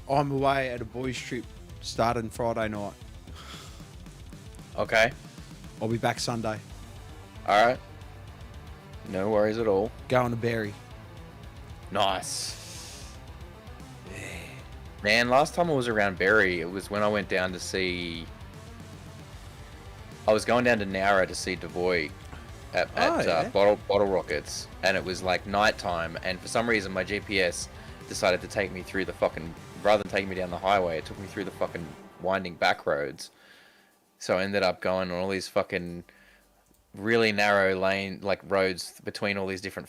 I'm away at a boys' trip starting Friday night. Okay. I'll be back Sunday. All right. No worries at all. Going to Berry. Nice. Man, last time I was around Berry, it was when I went down to see... I was going down to Nowra to see Devoy at Bottle Rockets, and it was like nighttime, and for some reason my GPS decided to take me through the fucking... Rather than taking me down the highway, it took me through the fucking winding back roads. So I ended up going on all these fucking really narrow lane, like roads between all these different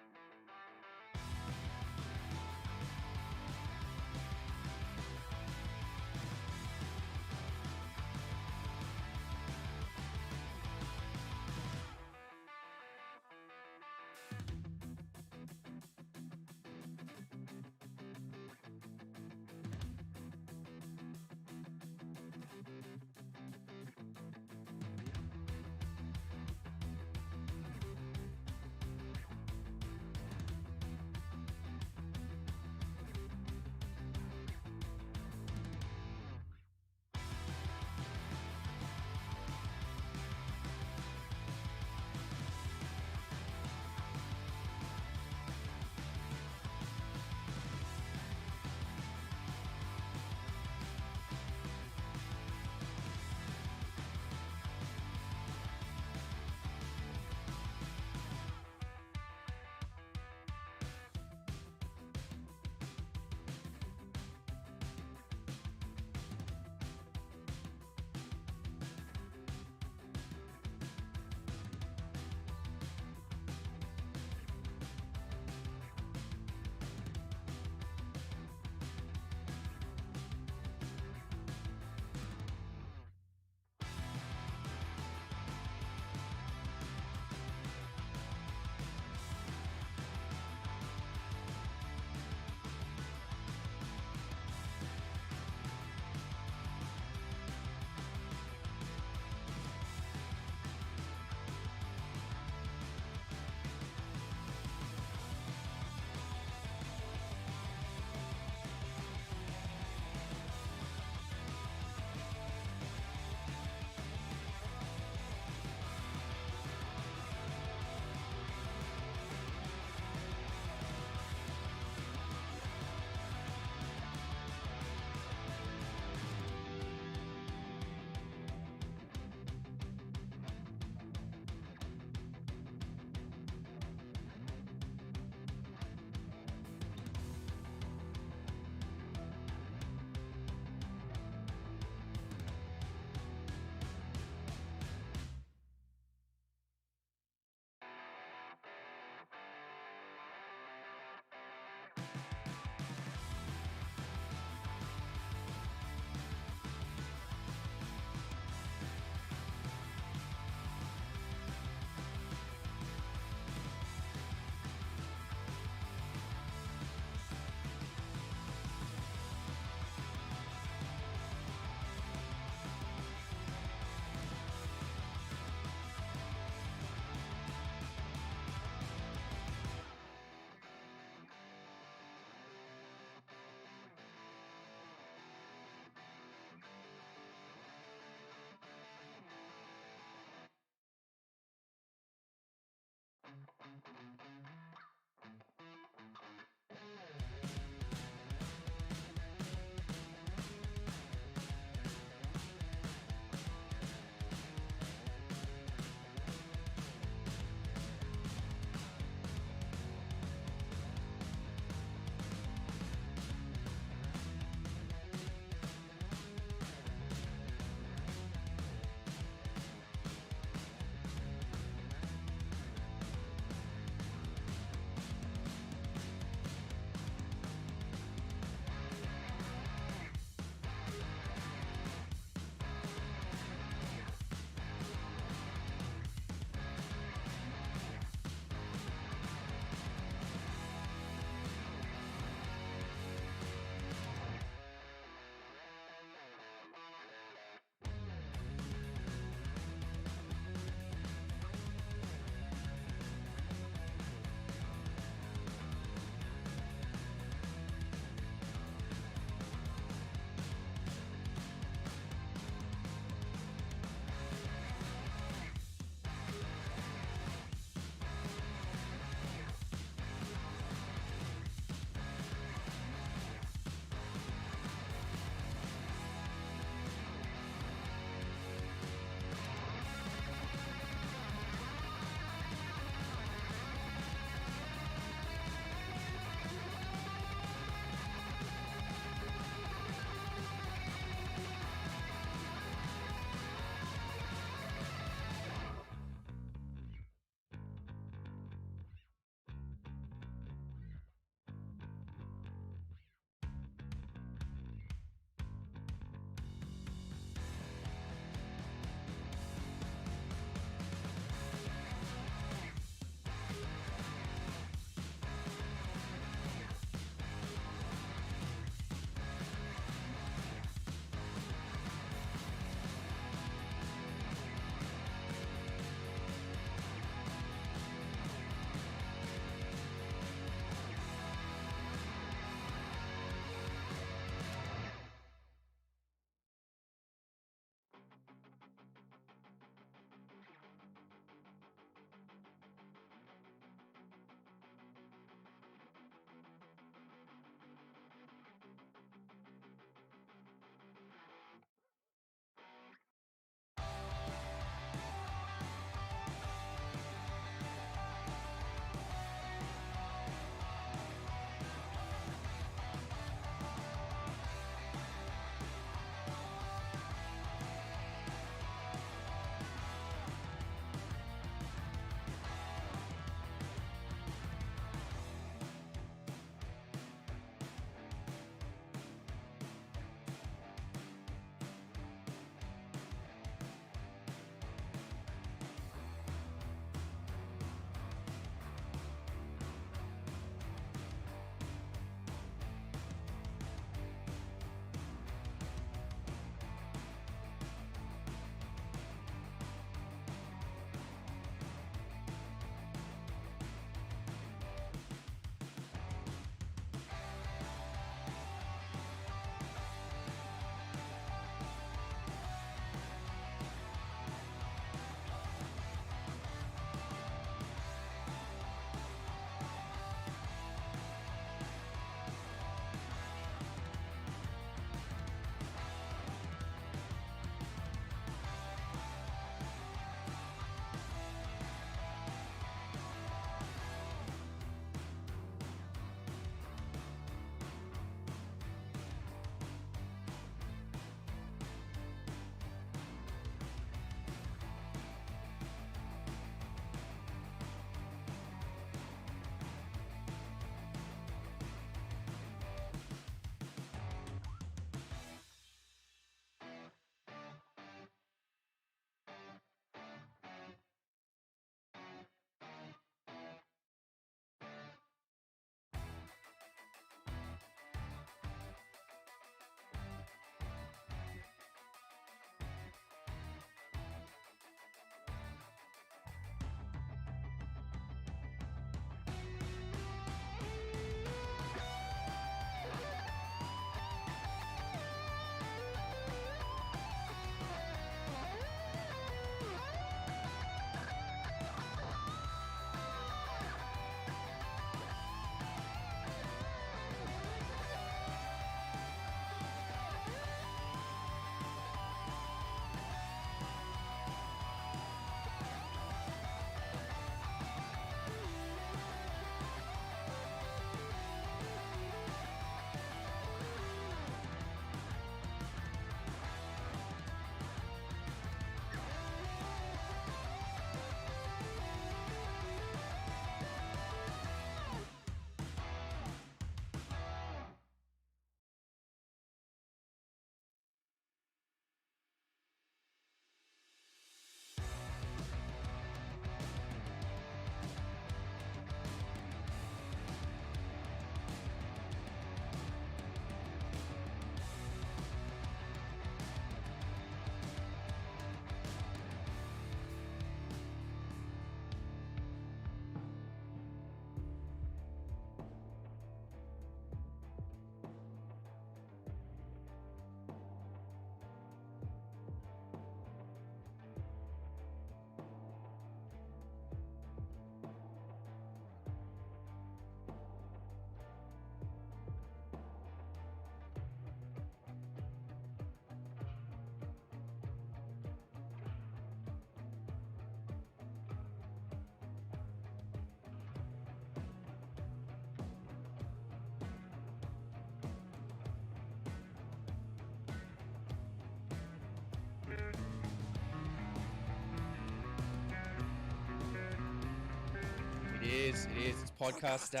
It is. It's podcast day.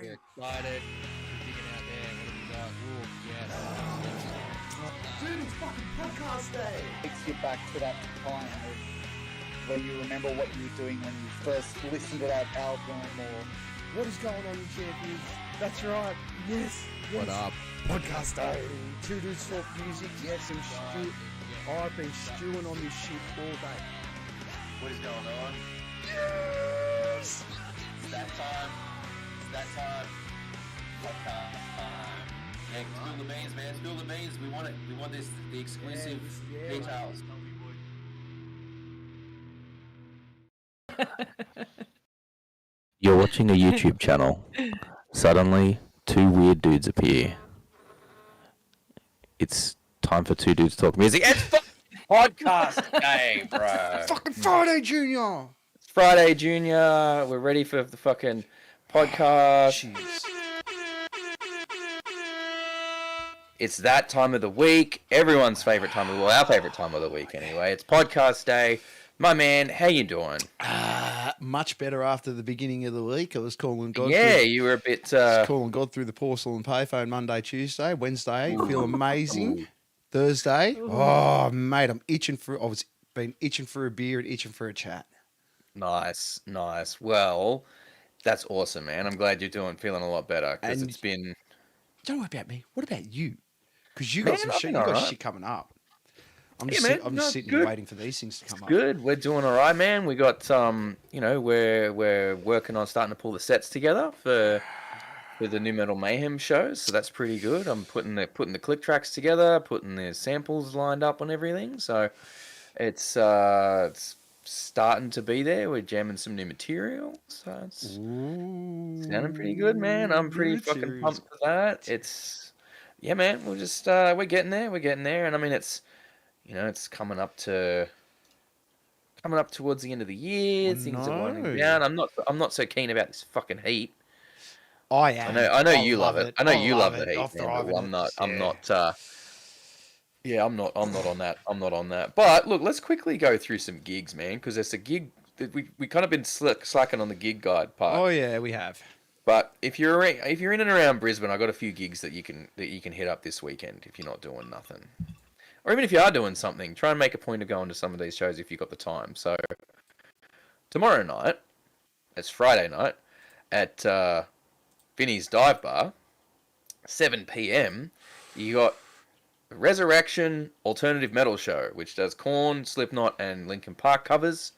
We're excited. We're digging out there. What have we got? Ooh, yeah. Dude, it's fucking podcast day. Takes you back to that time of when you remember what you were doing when you first listened to that album, or What is going on, you champions? That's right. Yes. What up? Podcast day. Two dudes talk music. Yes, and stew. I've been stewing on this shit all day. What is going on? Yes. It's that time. Podcast time. Yeah, spill the beans, man. Spill the beans. We want it. We want this. The exclusive details. You're watching a YouTube channel. Suddenly, two weird dudes appear. It's time for Two Dudes Talk Music. It's podcast day, bro. Fucking Friday, Junior. It's Friday, Junior. We're ready for the fucking podcast. Jeez. It's that time of the week. Everyone's favorite time of the week. Our favorite time of the week, anyway. It's podcast day. My man, how you doing? Much better after the beginning of the week. I was calling God. Yeah, you were a bit. Calling God through the porcelain payphone Monday, Tuesday, Wednesday. Feel amazing. Thursday. Oh, mate, I was been itching for a beer and itching for a chat. Nice. Well, that's awesome, man. I'm glad you're feeling a lot better because And- it's been. Don't know about me. What about you? Because you Man, got some I've shit. been You got alright. shit coming up. I'm Yeah, just, man. I'm No, just it's sitting good. here waiting for these things to come up. Good. We're doing all right, man. We got we're working on starting to pull the sets together for the New Metal Mayhem shows, so that's pretty good. I'm putting the click tracks together, putting the samples lined up on everything. So it's starting to be there. We're jamming some new material, so it's sounding pretty good, man. I'm pretty fucking pumped for that. Yeah, man. We're just we're getting there, and I mean it's coming up towards the end of the year. I Things are winding know. down. I'm not so keen about this fucking heat. I am. I know I you love it. I know you love the heat, I've man, thrived but in I'm it. not. I'm Yeah. not. Yeah, I'm not on that. I'm not on that. But look, let's quickly go through some gigs, man, because there's a gig that we kind of been slacking on the gig guide part. Oh yeah, we have. But if you're in and around Brisbane, I got a few gigs that you can hit up this weekend if you're not doing nothing, or even if you are doing something, try and make a point of going to some of these shows if you've got the time. So tomorrow night, it's Friday night at Vinny's Dive Bar, 7 p.m. You got the Resurrection Alternative Metal Show, which does Korn, Slipknot, and Linkin Park covers,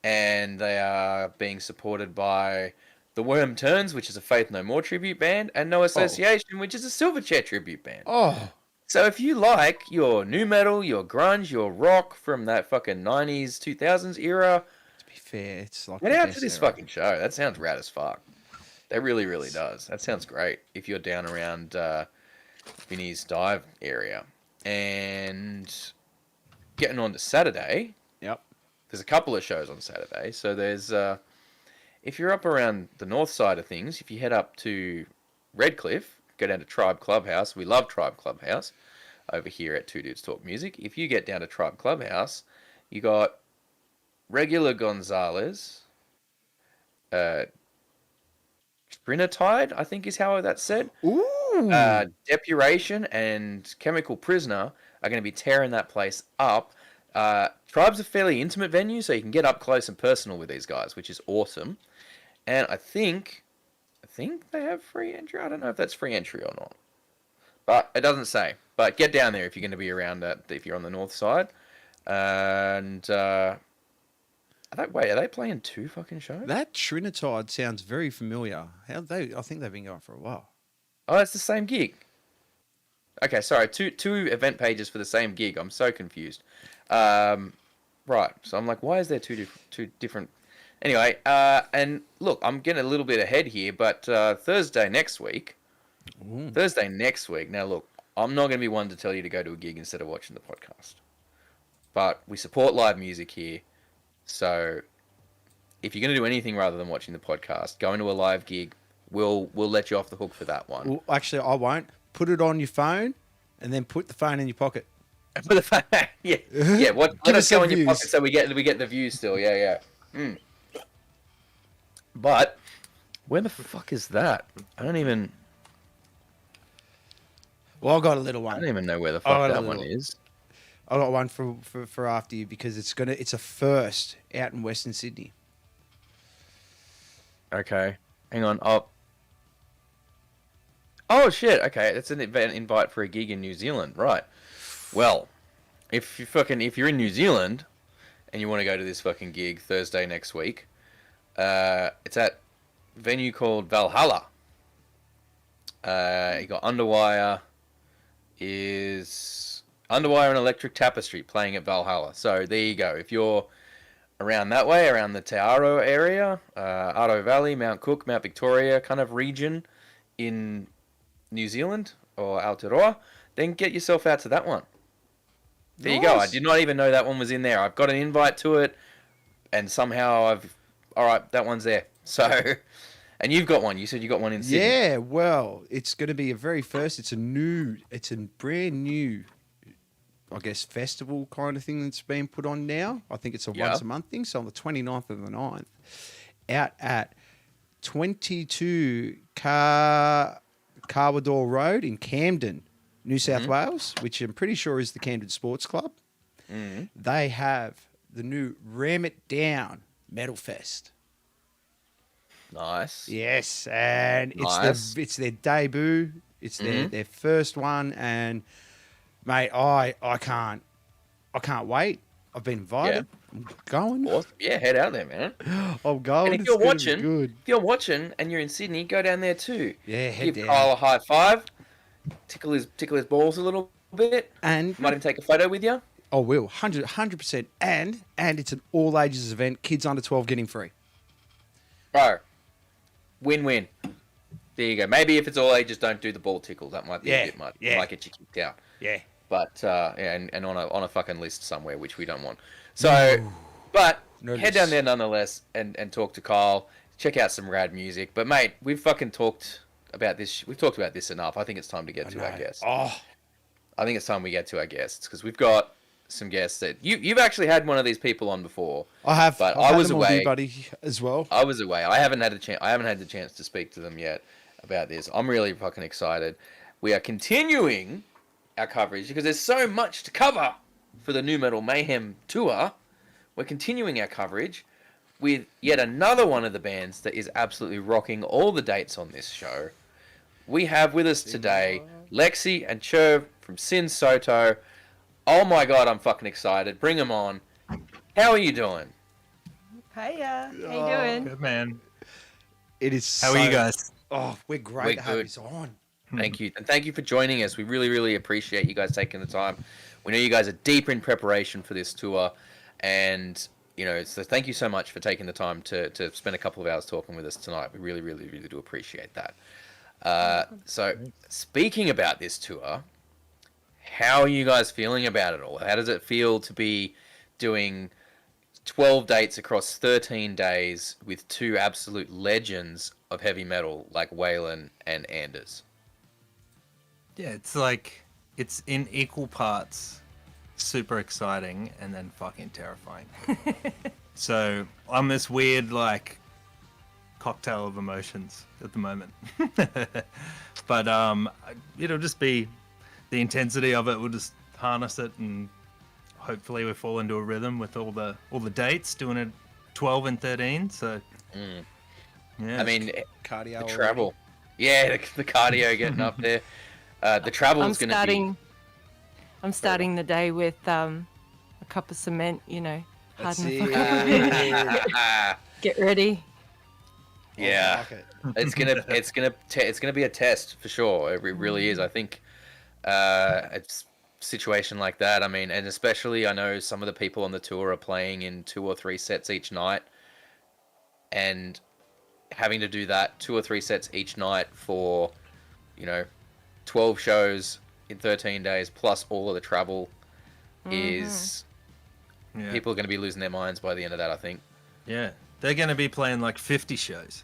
and they are being supported by The Worm Turns, which is a Faith No More tribute band, and No Association, which is a Silverchair tribute band. Oh, So if you like your new metal, your grunge, your rock from that fucking 90s, 2000s era, to be fair, it's like get the out best to this era. fucking show. That sounds rad as fuck. That really, really does. That sounds great if you're down around Vinny's Dive area. And getting on to Saturday, Yep. there's a couple of shows on Saturday. So there's, if you're up around the north side of things, if you head up to Redcliffe, go down to Tribe Clubhouse. We love Tribe Clubhouse over here at Two Dudes Talk Music. If you get down to Tribe Clubhouse, you got Regular Gonzalez, Trinitide, I think is how that's said. Ooh. Depuration and Chemical Prisoner are going to be tearing that place up. Tribe's a fairly intimate venue, so you can get up close and personal with these guys, which is awesome. And I think they have free entry. I don't know if that's free entry or not, but it doesn't say. But get down there if you're going to be around that. If you're on the north side, and are they playing two fucking shows? That Trinitide sounds very familiar. I think they've been going for a while. Oh, it's the same gig. Okay, sorry, two event pages for the same gig. I'm so confused. Right, so I'm like, why is there two different? Anyway, and look, I'm getting a little bit ahead here, but Thursday next week. Now, look, I'm not going to be one to tell you to go to a gig instead of watching the podcast. But we support live music here, so if you're going to do anything rather than watching the podcast, going to a live gig, we'll let you off the hook for that one. Well, actually, I won't. Put it on your phone, and then put the phone in your pocket. For the fact, yeah. Let Give us us go some in your views. pocket so we get the views still. Yeah. But where the fuck is that? I don't even Well, I got a little one. know where the I got fuck a that one little- is. I got one for after you because it's a first out in Western Sydney. Okay, hang on. Oh shit. Okay, it's an event invite for a gig in New Zealand, right? Well, if you're in New Zealand and you want to go to this fucking gig Thursday next week, it's at a venue called Valhalla. You got Underwire and Electric Tapestry playing at Valhalla. So there you go. If you're around that way, around the Te Aro area, Arto Valley, Mount Cook, Mount Victoria kind of region in New Zealand or Aotearoa, then get yourself out to that one. There you go. I did not even know that one was in there. I've got an invite to it, and somehow alright, that one's there. So, and you've got one. You said you got one in Sydney. Yeah, well, it's going to be a very first. It's a brand new, I guess, festival kind of thing that's being put on now. I think it's a once a month thing. So on the 29th of the 9th, out at 22 Carwador Road in Camden, New South Wales, which I'm pretty sure is the Camden Sports Club. They have the new Ram It Down Metal Fest. Nice. Yes, and it's their debut. It's their first one, and mate, I can't wait. I've been invited. Yeah. I'm going. Awesome. Yeah, head out there, man. I'm going. And if It's you're gonna be watching, good. and you're in Sydney, go down there too. Yeah, head Give down. Kyle a high five. Tickle his balls a little bit. And Might even take a photo with you. I will 100%. And it's an all ages event. Kids under 12 getting free. Bro, win-win. There you go. Maybe if it's all ages, don't do the ball tickle. That might be a bit much. Yeah. Might get you kicked out. Yeah. But and on a fucking list somewhere, which we don't want. So, but head down there nonetheless and talk to Kyle. Check out some rad music. But mate, we've fucking talked about this. We've talked about this enough. I think it's time to get to our guests. Oh, I think it's time we get to our guests because we've got some guests that you've actually had one of these people on before. I have. But I've I was had them on away. Here, buddy, as well. I was away. I haven't had the chance to speak to them yet about this. I'm really fucking excited. We are continuing our coverage because there's so much to cover for the Nu Metal Mayhem tour. We're continuing our coverage with yet another one of the bands that is absolutely rocking all the dates on this show. We have with us today Lexi and Cherv from SIN SOTO. Oh my god, I'm fucking excited. Bring them on. How are you doing? Hiya. How you doing? Good, man. It is. How are you guys? Oh, we're great We're to have good. this on. Thank you. And thank you for joining us. We really, really appreciate you guys taking the time. We know you guys are deep in preparation for this tour. And, so thank you so much for taking the time to spend a couple of hours talking with us tonight. We really, really, really do appreciate that. So, speaking about this tour, how are you guys feeling about it all? How does it feel to be doing 12 dates across 13 days with two absolute legends of heavy metal like Waylon and Anders? Yeah, it's in equal parts super exciting and then fucking terrifying. So I'm this weird cocktail of emotions at the moment. But it'll just be the intensity of it. We'll just harness it and hopefully we fall into a rhythm with all the dates, doing it 12 and 13. So yeah, I mean, Cardio. the travel. Yeah, the cardio getting up there. The travel is going to be... I'm starting the day with a cup of cement, harden the it. fuck up a bit. Get ready. Yeah, Okay. it's gonna be a test for sure. It really is. I think it's a situation like that. I mean, and especially I know some of the people on the tour are playing in 2 or 3 sets each night, and having to do that 2 or 3 sets each night for 12 shows in 13 days plus all of the travel is people are going to be losing their minds by the end of that, I think. Yeah, they're going to be playing 50 shows.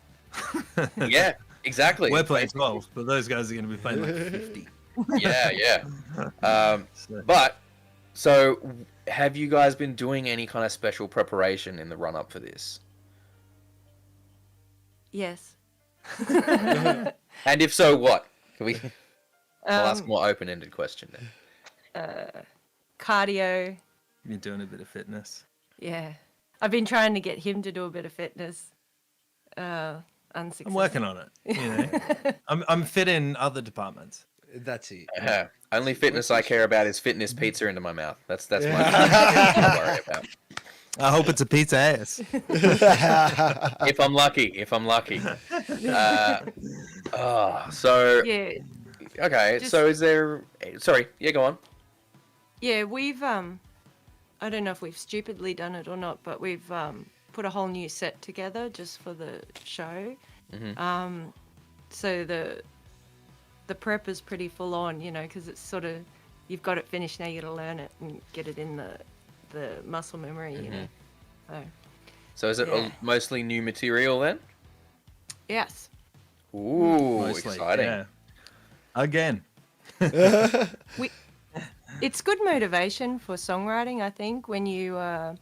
Yeah, exactly. We're playing 12, but those guys are going to be playing 50. Yeah. But so have you guys been doing any kind of special preparation in the run up for this? Yes. And if so, what? Can we? I'll ask a Um, more open-ended question then. Cardio. You're doing a bit of fitness. Yeah. I've been trying to get him to do a bit of fitness. I'm Unsuccessful. working on it. You know, I'm fit in other departments. That's it. Only fitness I care about is fitness pizza into my mouth. That's my thing I worry about. I hope it's a pizza ass. If I'm lucky. So Yeah. okay. Just- So is there? Sorry. Yeah, go on. Yeah, we've I don't know if we've stupidly done it or not, but we've put a whole new set together just for the show. So the prep is pretty full on, you know, because it's sort of, you've got it finished, now you got to learn it and get it in the muscle memory, you know. So is it Yeah. mostly new material then? Yes. Ooh, Mostly, exciting. yeah. Again. It's good motivation for songwriting, I think, when you are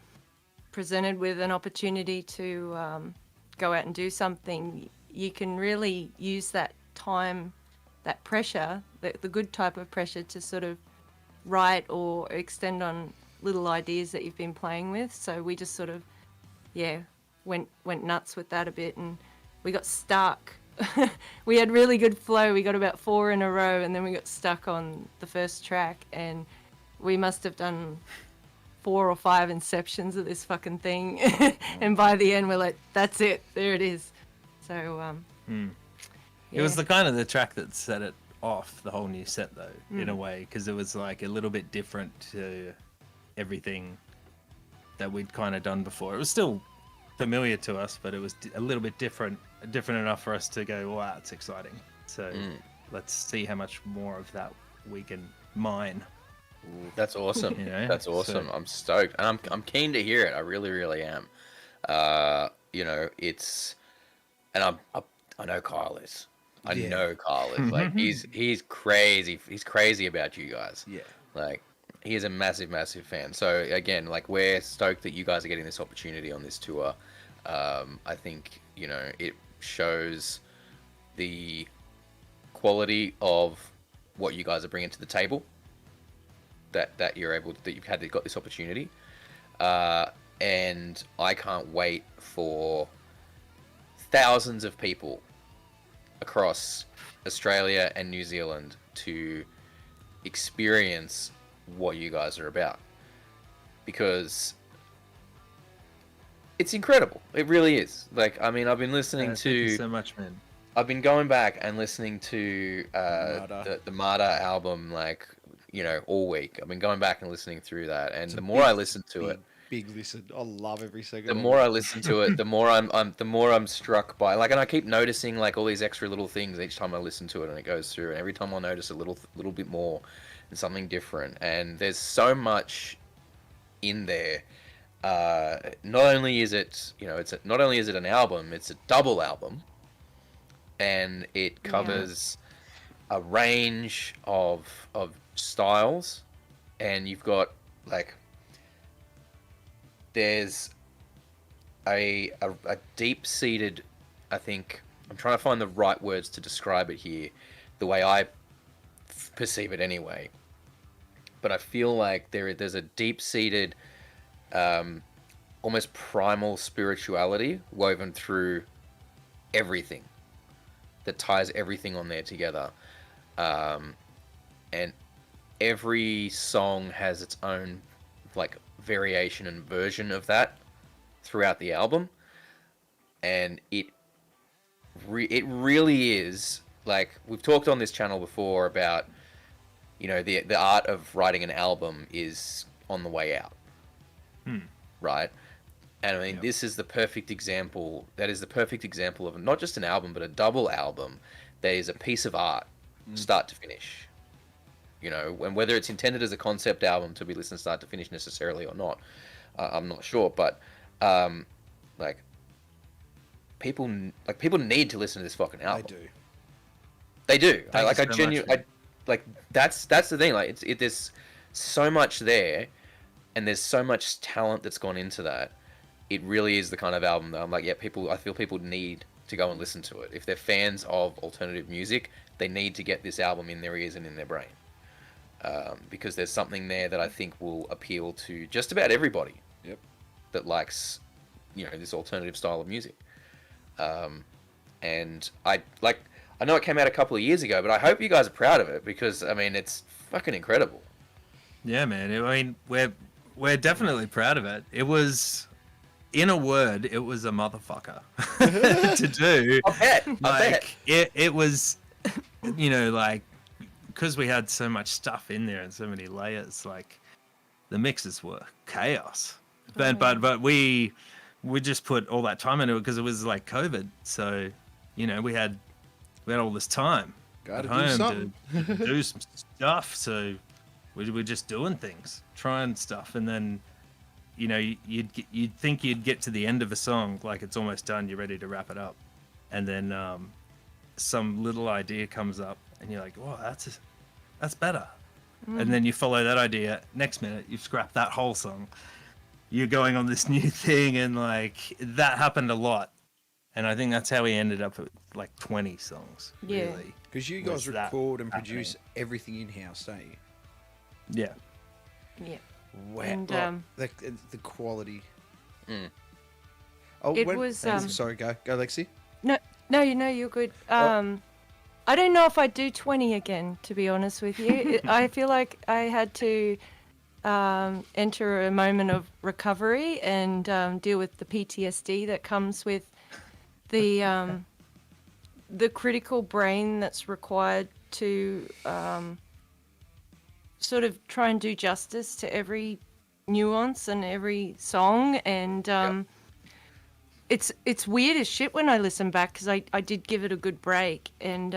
presented with an opportunity to go out and do something. You can really use that time, that pressure, the good type of pressure, to sort of write or extend on little ideas that you've been playing with. So we just sort of, went nuts with that a bit, and we got stuck. We had really good flow. We got about 4 in a row, and then we got stuck on the first track, and we must have done 4 or 5 inceptions of this fucking thing. And by the end, we're like, that's it. There it is. So, It was the kind of the track that set it off, the whole new set, though, in a way, because it was like a little bit different to everything that we'd kind of done before. It was still familiar to us, but it was a little bit different enough for us to go, wow, it's exciting. So let's see how much more of that we can mine. Ooh, that's awesome. You know, That's awesome. so- I'm stoked, and I'm keen to hear it. I really, really am. You know, it's, and I know Kyle is. I know Kyle is. Like he's crazy. He's crazy about you guys. Yeah. Like he is a massive, massive fan. So again, like we're stoked that you guys are getting this opportunity on this tour. I think, you know, it shows the quality of what you guys are bringing to the table. That you're able to, that you've got this opportunity, and I can't wait for thousands of people across Australia and New Zealand to experience what you guys are about, because it's incredible. It really is. Like, I mean, I've been listening Thank to you so much, man. I've been going back and listening to Martyr. the Martyr album, like, you know, all week. I've been going back and listening through that, and the more I listen to it, Big listen. I love every second. the of more it. I listen to it, the more I'm struck by, like, and I keep noticing like all these extra little things each time I listen to it, and it goes through, and every time I notice a little bit more and something different, and there's so much in there. Not only is it, you know, not only is it an album, it's a double album, and it covers a range of styles, and you've got, like, there's a deep-seated, I think, I'm trying to find the right words to describe it here, the way I perceive it anyway, but I feel like there's a deep-seated, almost primal spirituality woven through everything that ties everything on there together, and every song has its own, like, variation and version of that throughout the album, and it really is, like, we've talked on this channel before about, you know, the art of writing an album is on the way out, right? And I mean, this is the perfect example. That is the perfect example of not just an album, but a double album that is a piece of art, start to finish. You know, and whether it's intended as a concept album to be listened start to finish necessarily or not, I'm not sure. But like, people need to listen to this fucking album. I do. They do. Thank you so I much, genuinely, man. like, that's the thing. Like, there's so much there, and there's so much talent that's gone into that. It really is the kind of album that I'm like, yeah, I feel people need to go and listen to it. If they're fans of alternative music, they need to get this album in their ears and in their brain. Because there's something there that I think will appeal to just about everybody. Yep. That likes, this alternative style of music. And I know it came out a couple of years ago, but I hope you guys are proud of it because, I mean, it's fucking incredible. Yeah, man. I mean, we're definitely proud of it. It was, in a word, it was a motherfucker to do. I bet. It was, because we had so much stuff in there and so many layers, like the mixes were chaos. But we just put all that time into it because it was like COVID. So, we had all this time Gotta at home something. to do some stuff. So we were just doing things, trying stuff, and then you'd think you'd get to the end of a song, like it's almost done, you're ready to wrap it up, and then some little idea comes up, and you're like, "Oh, that's better." And then you follow that idea. Next minute, you've scrapped that whole song. You're going on this new thing, and like that happened a lot. And I think that's how we ended up at like 20 songs. Yeah. Really. Because you Was guys that record and happening? produce everything in-house, don't you? Yeah. Yeah. Wow. And, The quality. Mm. Oh, It was, sorry, go, Lexi. No, you're good. I don't know if I'd do 20 again, to be honest with you. I feel like I had to enter a moment of recovery and deal with the PTSD that comes with the critical brain that's required to sort of try and do justice to every nuance and every song. And it's weird as shit when I listen back because I did give it a good break. And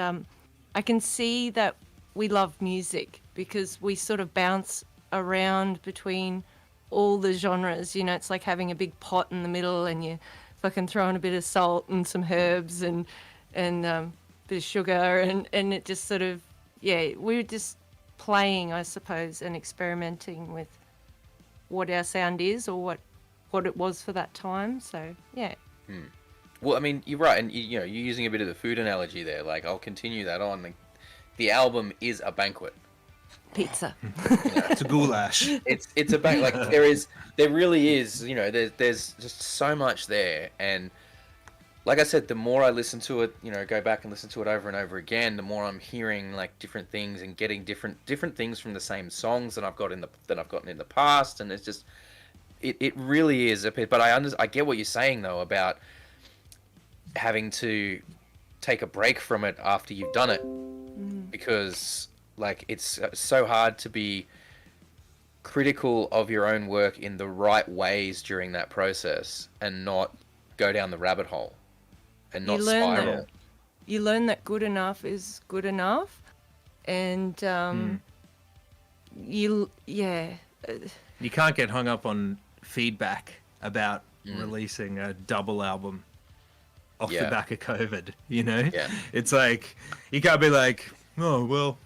I can see that we love music because we sort of bounce around between all the genres. It's like having a big pot in the middle and you fucking throwing a bit of salt and some herbs and a bit of sugar and it just sort of, we were just playing, I suppose, and experimenting with what our sound is or what it was for that time. So, yeah. Well, I mean, you're right, and you're using a bit of the food analogy there. Like, I'll continue that on. Like, the album is a banquet. Pizza. It's a goulash. It's a banquet. Like there really is. There's just so much there, and like I said, the more I listen to it, go back and listen to it over and over again, the more I'm hearing like different things and getting different things from the same songs that I've gotten in the past, and it's just it really is a bit. But I get what you're saying though about having to take a break from it after you've done it, because like it's so hard to be critical of your own work in the right ways during that process and not go down the rabbit hole and not spiral. You learn that good enough is good enough, and you can't get hung up on feedback about releasing a double album off the back of COVID, Yeah. It's like, you can't be like, oh, well,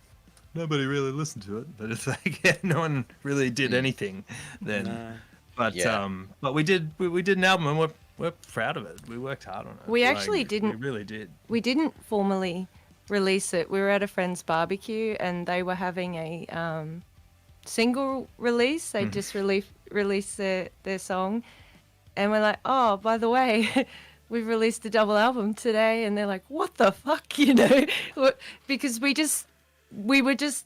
nobody really listened to it, but it's like, no one really did anything then. No. But but we did an album and we're proud of it. We worked hard on it. We actually didn't. We really did. We didn't formally release it. We were at a friend's barbecue and they were having a single release. They just released their song, and we're like, oh, by the way, we've released a double album today. And they're like, what the fuck, because we were just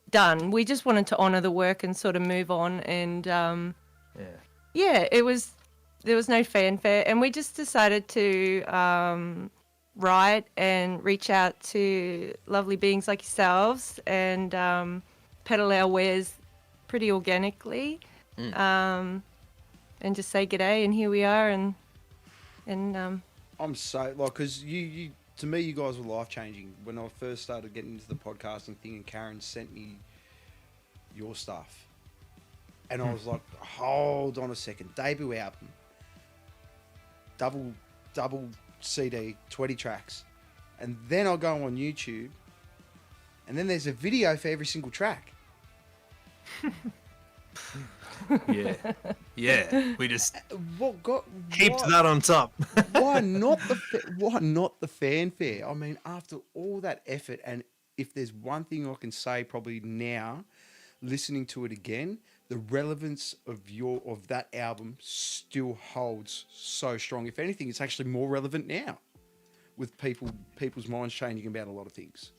done. We just wanted to honor the work and sort of move on. And there was no fanfare, and we just decided to write and reach out to lovely beings like yourselves and peddle our wares pretty organically, and just say g'day, and here we are. And I'm so because you to me, you guys were life changing when I first started getting into the podcasting thing, and Karen sent me your stuff, and I was like, hold on a second, debut album, double CD, 20 tracks, and then I'll go on YouTube, and then there's a video for every single track. Yeah. We just What got heaped that on top. why not the fanfare? I mean, after all that effort, and if there's one thing I can say, probably now, listening to it again, the relevance of that album still holds so strong. If anything, it's actually more relevant now, with people's minds changing about a lot of things.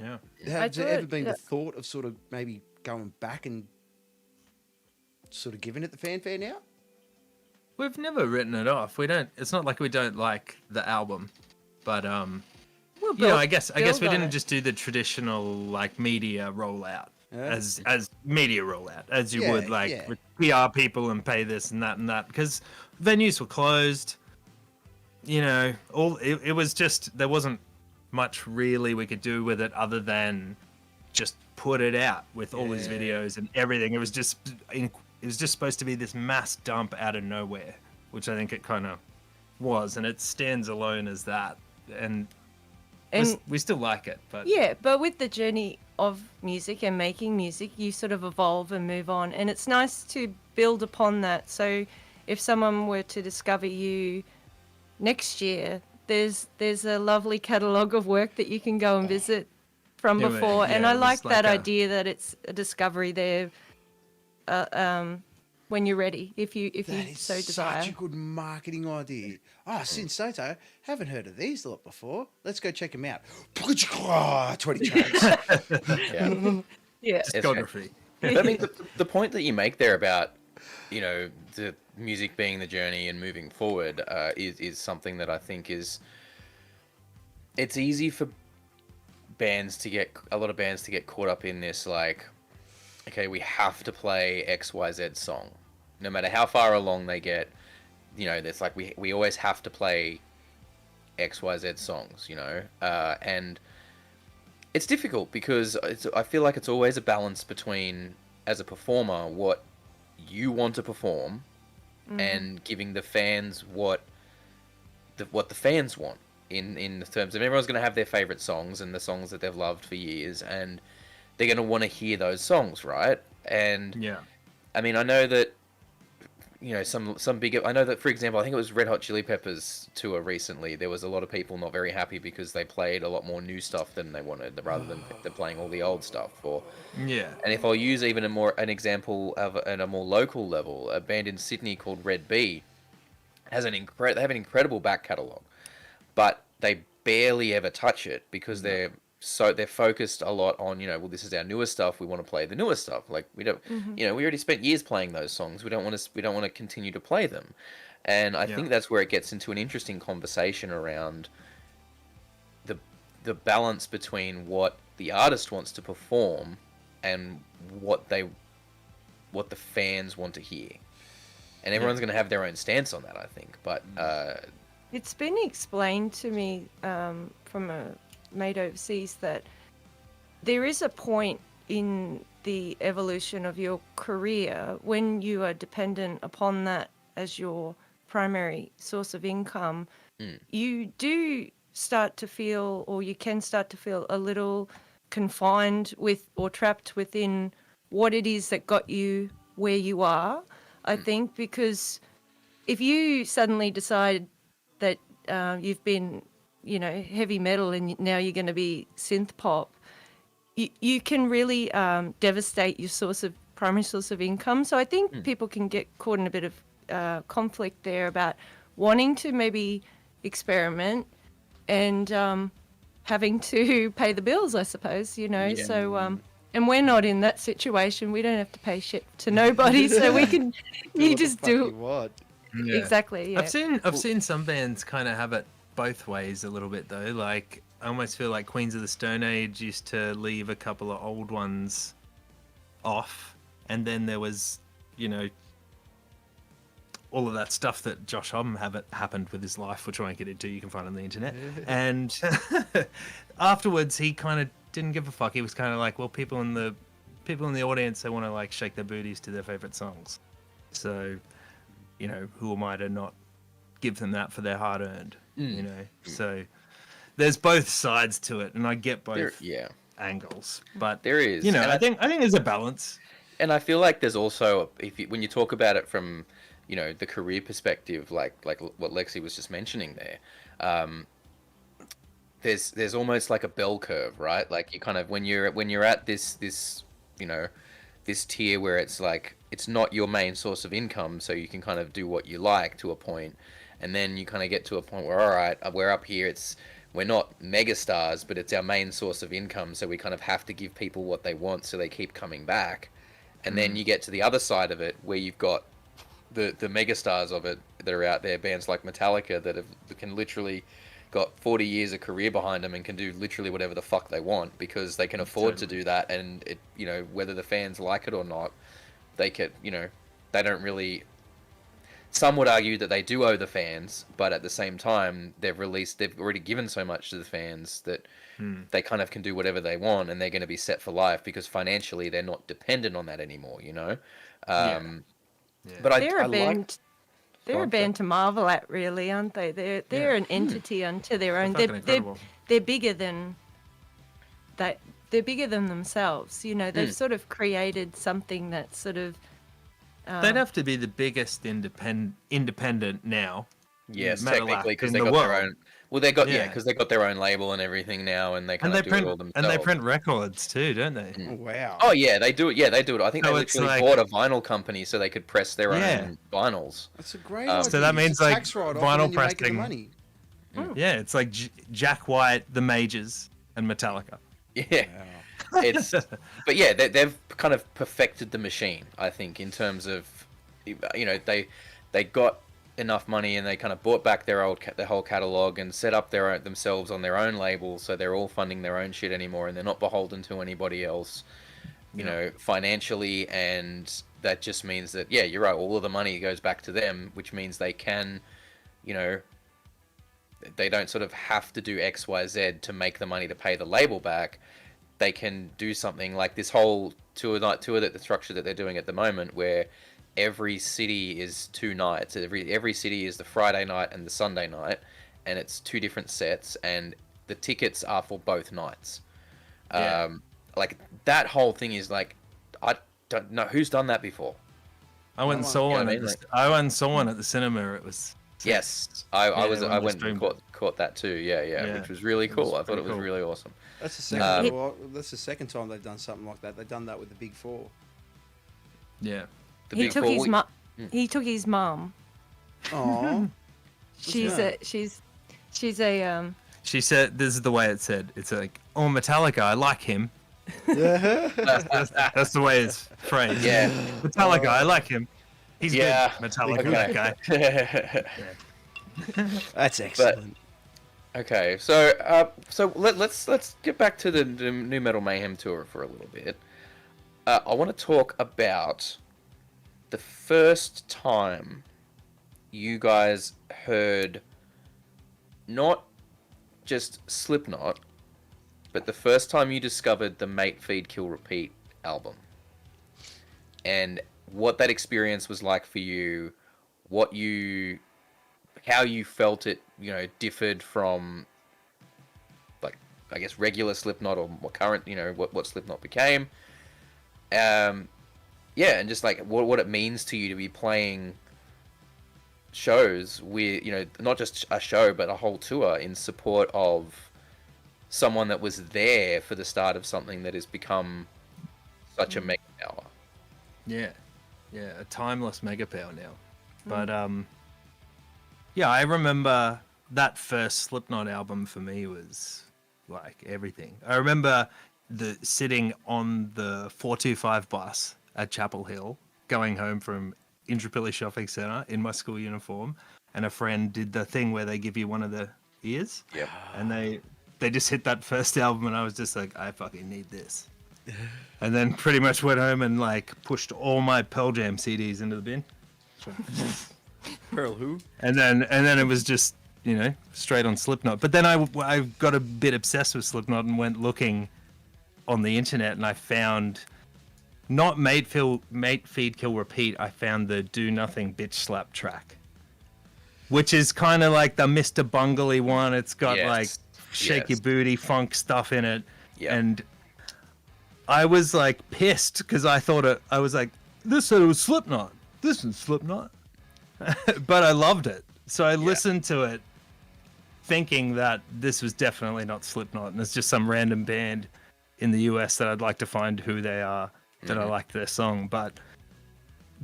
Yeah. Has there ever been the thought of sort of maybe going back and sort of giving it the fanfare now? We've never written it off. We don't. It's not like we don't like the album, but I guess we didn't just do the traditional like media rollout as media rollout as you would like with PR people and pay this and that because venues were closed. You know, it was just there wasn't much really we could do with it other than just put it out with all these videos and everything. It was just supposed to be this mass dump out of nowhere, which I think it kind of was, and it stands alone as that. And we still like it, but but with the journey of music and making music, you sort of evolve and move on, and it's nice to build upon that. So if someone were to discover you next year, there's a lovely catalogue of work that you can go and visit from before, and I like that idea that it's a discovery there when you're ready, if you so desire. Such a good marketing idea. Sin Soto, haven't heard of these lot before. Let's go check them out. 20 tracks. Yeah. discography. But I mean, the point that you make there about, you know, the music being the journey and moving forward is something that I think is, it's easy for a lot of bands to get caught up in this, like, okay, we have to play XYZ song. No matter how far along they get, you know, it's like we always have to play XYZ songs, you know? And it's difficult because I feel like it's always a balance between, as a performer, what you want to perform and giving the fans what the fans want in terms of everyone's going to have their favorite songs and the songs that they've loved for years, and they're going to want to hear those songs, right? And I mean, I know that, you know, some bigger, I know that, for example, I think it was Red Hot Chili Peppers tour recently, there was a lot of people not very happy because they played a lot more new stuff than they wanted, rather than they're playing all the old stuff. And if I'll use even an example of at a more local level, a band in Sydney called Red Bee has they have an incredible back catalogue, but they barely ever touch it because they're focused a lot on, you know, well, this is our newer stuff, we want to play the newer stuff. Like, we don't, you know, we already spent years playing those songs. We don't want to continue to play them. And I think that's where it gets into an interesting conversation around the balance between what the artist wants to perform and what the fans want to hear. And everyone's going to have their own stance on that, I think. But it's been explained to me from a mate overseas that there is a point in the evolution of your career when you are dependent upon that as your primary source of income. You do start to feel, or you can start to feel, a little confined with or trapped within what it is that got you where you are, I think, because if you suddenly decide that you've been, you know, heavy metal and now you're going to be synth pop, you can really devastate your primary source of income. So I think people can get caught in a bit of conflict there about wanting to maybe experiment and having to pay the bills, I suppose, you know. So and we're not in that situation. We don't have to pay shit to nobody, so we can you just do what. Exactly. Yeah. I've seen some bands kind of have it both ways a little bit though. Like, I almost feel like Queens of the Stone Age used to leave a couple of old ones off, and then there was, you know, all of that stuff that Josh Homme happened with his life, which I won't get into. You can find on the internet. And afterwards, he kind of didn't give a fuck. He was kind of like, well, people in the audience, they want to like shake their booties to their favorite songs. So, you know, who am I to not give them that for their hard earned? You know, so there's both sides to it, and I get both angles. But there is, you know, I think there's a balance. And I feel like there's also, when you talk about it from, the career perspective, like what Lexi was just mentioning there, there's almost like a bell curve, right? Like you kind of when you're at this this tier where it's like it's not your main source of income, so you can kind of do what you like to a point, and then you kind of get to a point where, all right, we're up here, we're not mega stars, but it's our main source of income, so we kind of have to give people what they want so they keep coming back. And then you get to the other side of it where you've got the mega stars of it that are out there, bands like Metallica that can literally got 40 years of career behind them and can do literally whatever the fuck they want because they can afford to do that. And it, whether the fans like it or not, they could, they don't really. Some would argue that they do owe the fans, but at the same time, they've already given so much to the fans that they kind of can do whatever they want, and they're going to be set for life because financially they're not dependent on that anymore, But they're a band to marvel at, really, aren't they? They're an entity unto their own. They're bigger than that. They're bigger than themselves. They've sort of created something that's sort of. They'd have to be the biggest independent now. Yes, metal technically, act because in they the got world. their own. Well, because they got their own label and everything now, and they kind of do it all themselves. And they print records too, don't they? Oh, wow. Oh yeah, they do it. Yeah, they do it. I think So they it's literally bought a vinyl company so they could press their own vinyls. That's a great So idea. that means, It's a like, tax write-off vinyl and then you're making the pressing- money. Yeah, it's like Jack White, the Majors, and Metallica. Yeah, but yeah, they've kind of perfected the machine. I think in terms of, they got enough money and they kind of bought back their whole catalog and set up themselves on their own label, so they're all funding their own shit anymore, and they're not beholden to anybody else, financially. And that just means that you're right, all of the money goes back to them, which means they can, they don't sort of have to do XYZ to make the money to pay the label back. They can do something like this whole tour that the structure that they're doing at the moment, where every city is 2 nights. Every city is the Friday night and the Sunday night, and it's 2 different sets, and the tickets are for both nights. Like that whole thing is like, I don't know who's done that before. I went and saw one. I went and saw one at the cinema. It was sick. Yes, I went and caught that too. Yeah, which was really cool. I thought it was really awesome. That's the second. That's the second time they've done something like that. They've done that with the Big Four. Yeah. He took his mum. Oh. She said, this is the way it said. It's like, oh, Metallica, I like him. That's the way it's phrased. Yeah. Metallica, I like him. He's good. Metallica, that guy. That's excellent. Okay, so let's get back to the New Metal Mayhem tour for a little bit. I want to talk about the first time you guys heard not just Slipknot, but the first time you discovered the Mate, Feed, Kill, Repeat album, and what that experience was like for you, how you felt it, differed from, like, I guess regular Slipknot or what current, what Slipknot became. And just like what it means to you to be playing shows with, not just a show, but a whole tour in support of someone that was there for the start of something that has become such a mega power. Yeah, a timeless mega power now. But I remember that first Slipknot album for me was like everything. I remember sitting on the 425 bus at Chapel Hill, going home from Intrapilli Shopping Centre in my school uniform, and a friend did the thing where they give you one of the ears. Yep. And they just hit that first album, and I was just like, I fucking need this. And then pretty much went home and like pushed all my Pearl Jam CDs into the bin. Pearl who? And then it was just, straight on Slipknot. But then I got a bit obsessed with Slipknot and went looking on the internet, and I found not Mate, Feed, Kill, Repeat. I found the Do Nothing Bitch Slap track, which is kind of like the Mr. Bungley one. It's got like shake your booty funk stuff in it. Yep. And I was like pissed because I thought I was like, this said it was Slipknot. This is Slipknot. But I loved it. So I listened to it thinking that this was definitely not Slipknot, and it's just some random band in the US that I'd like to find who they are, that I liked their song. But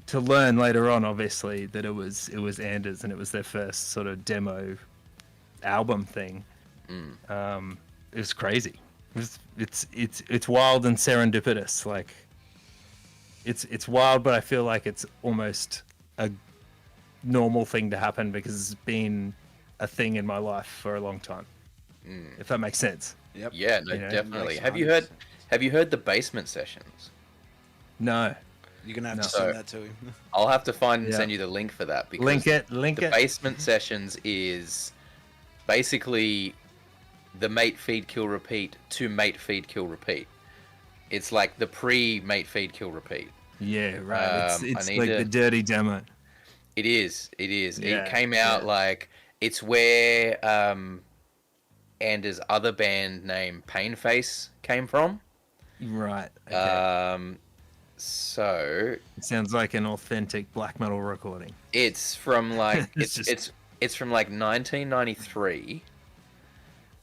to learn later on, obviously, that it was Anders and it was their first sort of demo album thing. It was crazy. It's wild and serendipitous. Like it's wild, but I feel like it's almost a normal thing to happen because it's been a thing in my life for a long time. If that makes sense. Yep. Yeah, no, You know, definitely. makes Have you heard the Basement Sessions? No. You're gonna have to So- send that to him. I'll have to find and Yeah. send you the link for that because Link it. the Basement Sessions is basically the Mate Feed Kill Repeat to Mate Feed Kill Repeat. It's like the pre-Mate Feed Kill Repeat. Yeah, right. I It's need like to- the dirty demo. It is. Yeah, It came out like it's where Anders' other band name Painface came from. Right. Okay. So It sounds like an authentic black metal recording. it's from like It's it's from like 1993,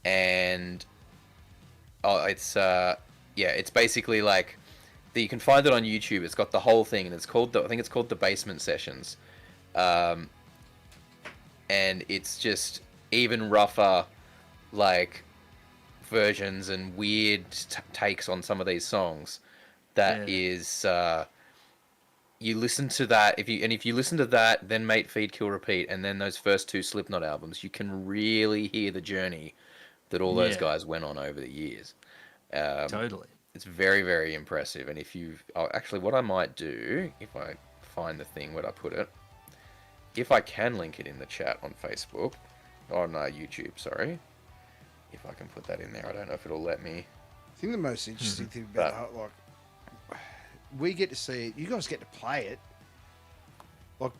and it's basically like you can find it on YouTube. It's got the whole thing, and I think it's called the Basement Sessions, and it's just even rougher, like versions and weird takes on some of these songs. That is, you listen to that if you listen to that, then Mate Feed Kill Repeat, and then those first two Slipknot albums, you can really hear the journey that all those guys went on over the years. Totally. It's very, very impressive. And actually, what I might do if I find the thing where I put it, if I can link it in the chat on Facebook, on YouTube, sorry. If I can put that in there, I don't know if it'll let me. I think the most interesting thing about it, like, we get to see it, you guys get to play it. Like,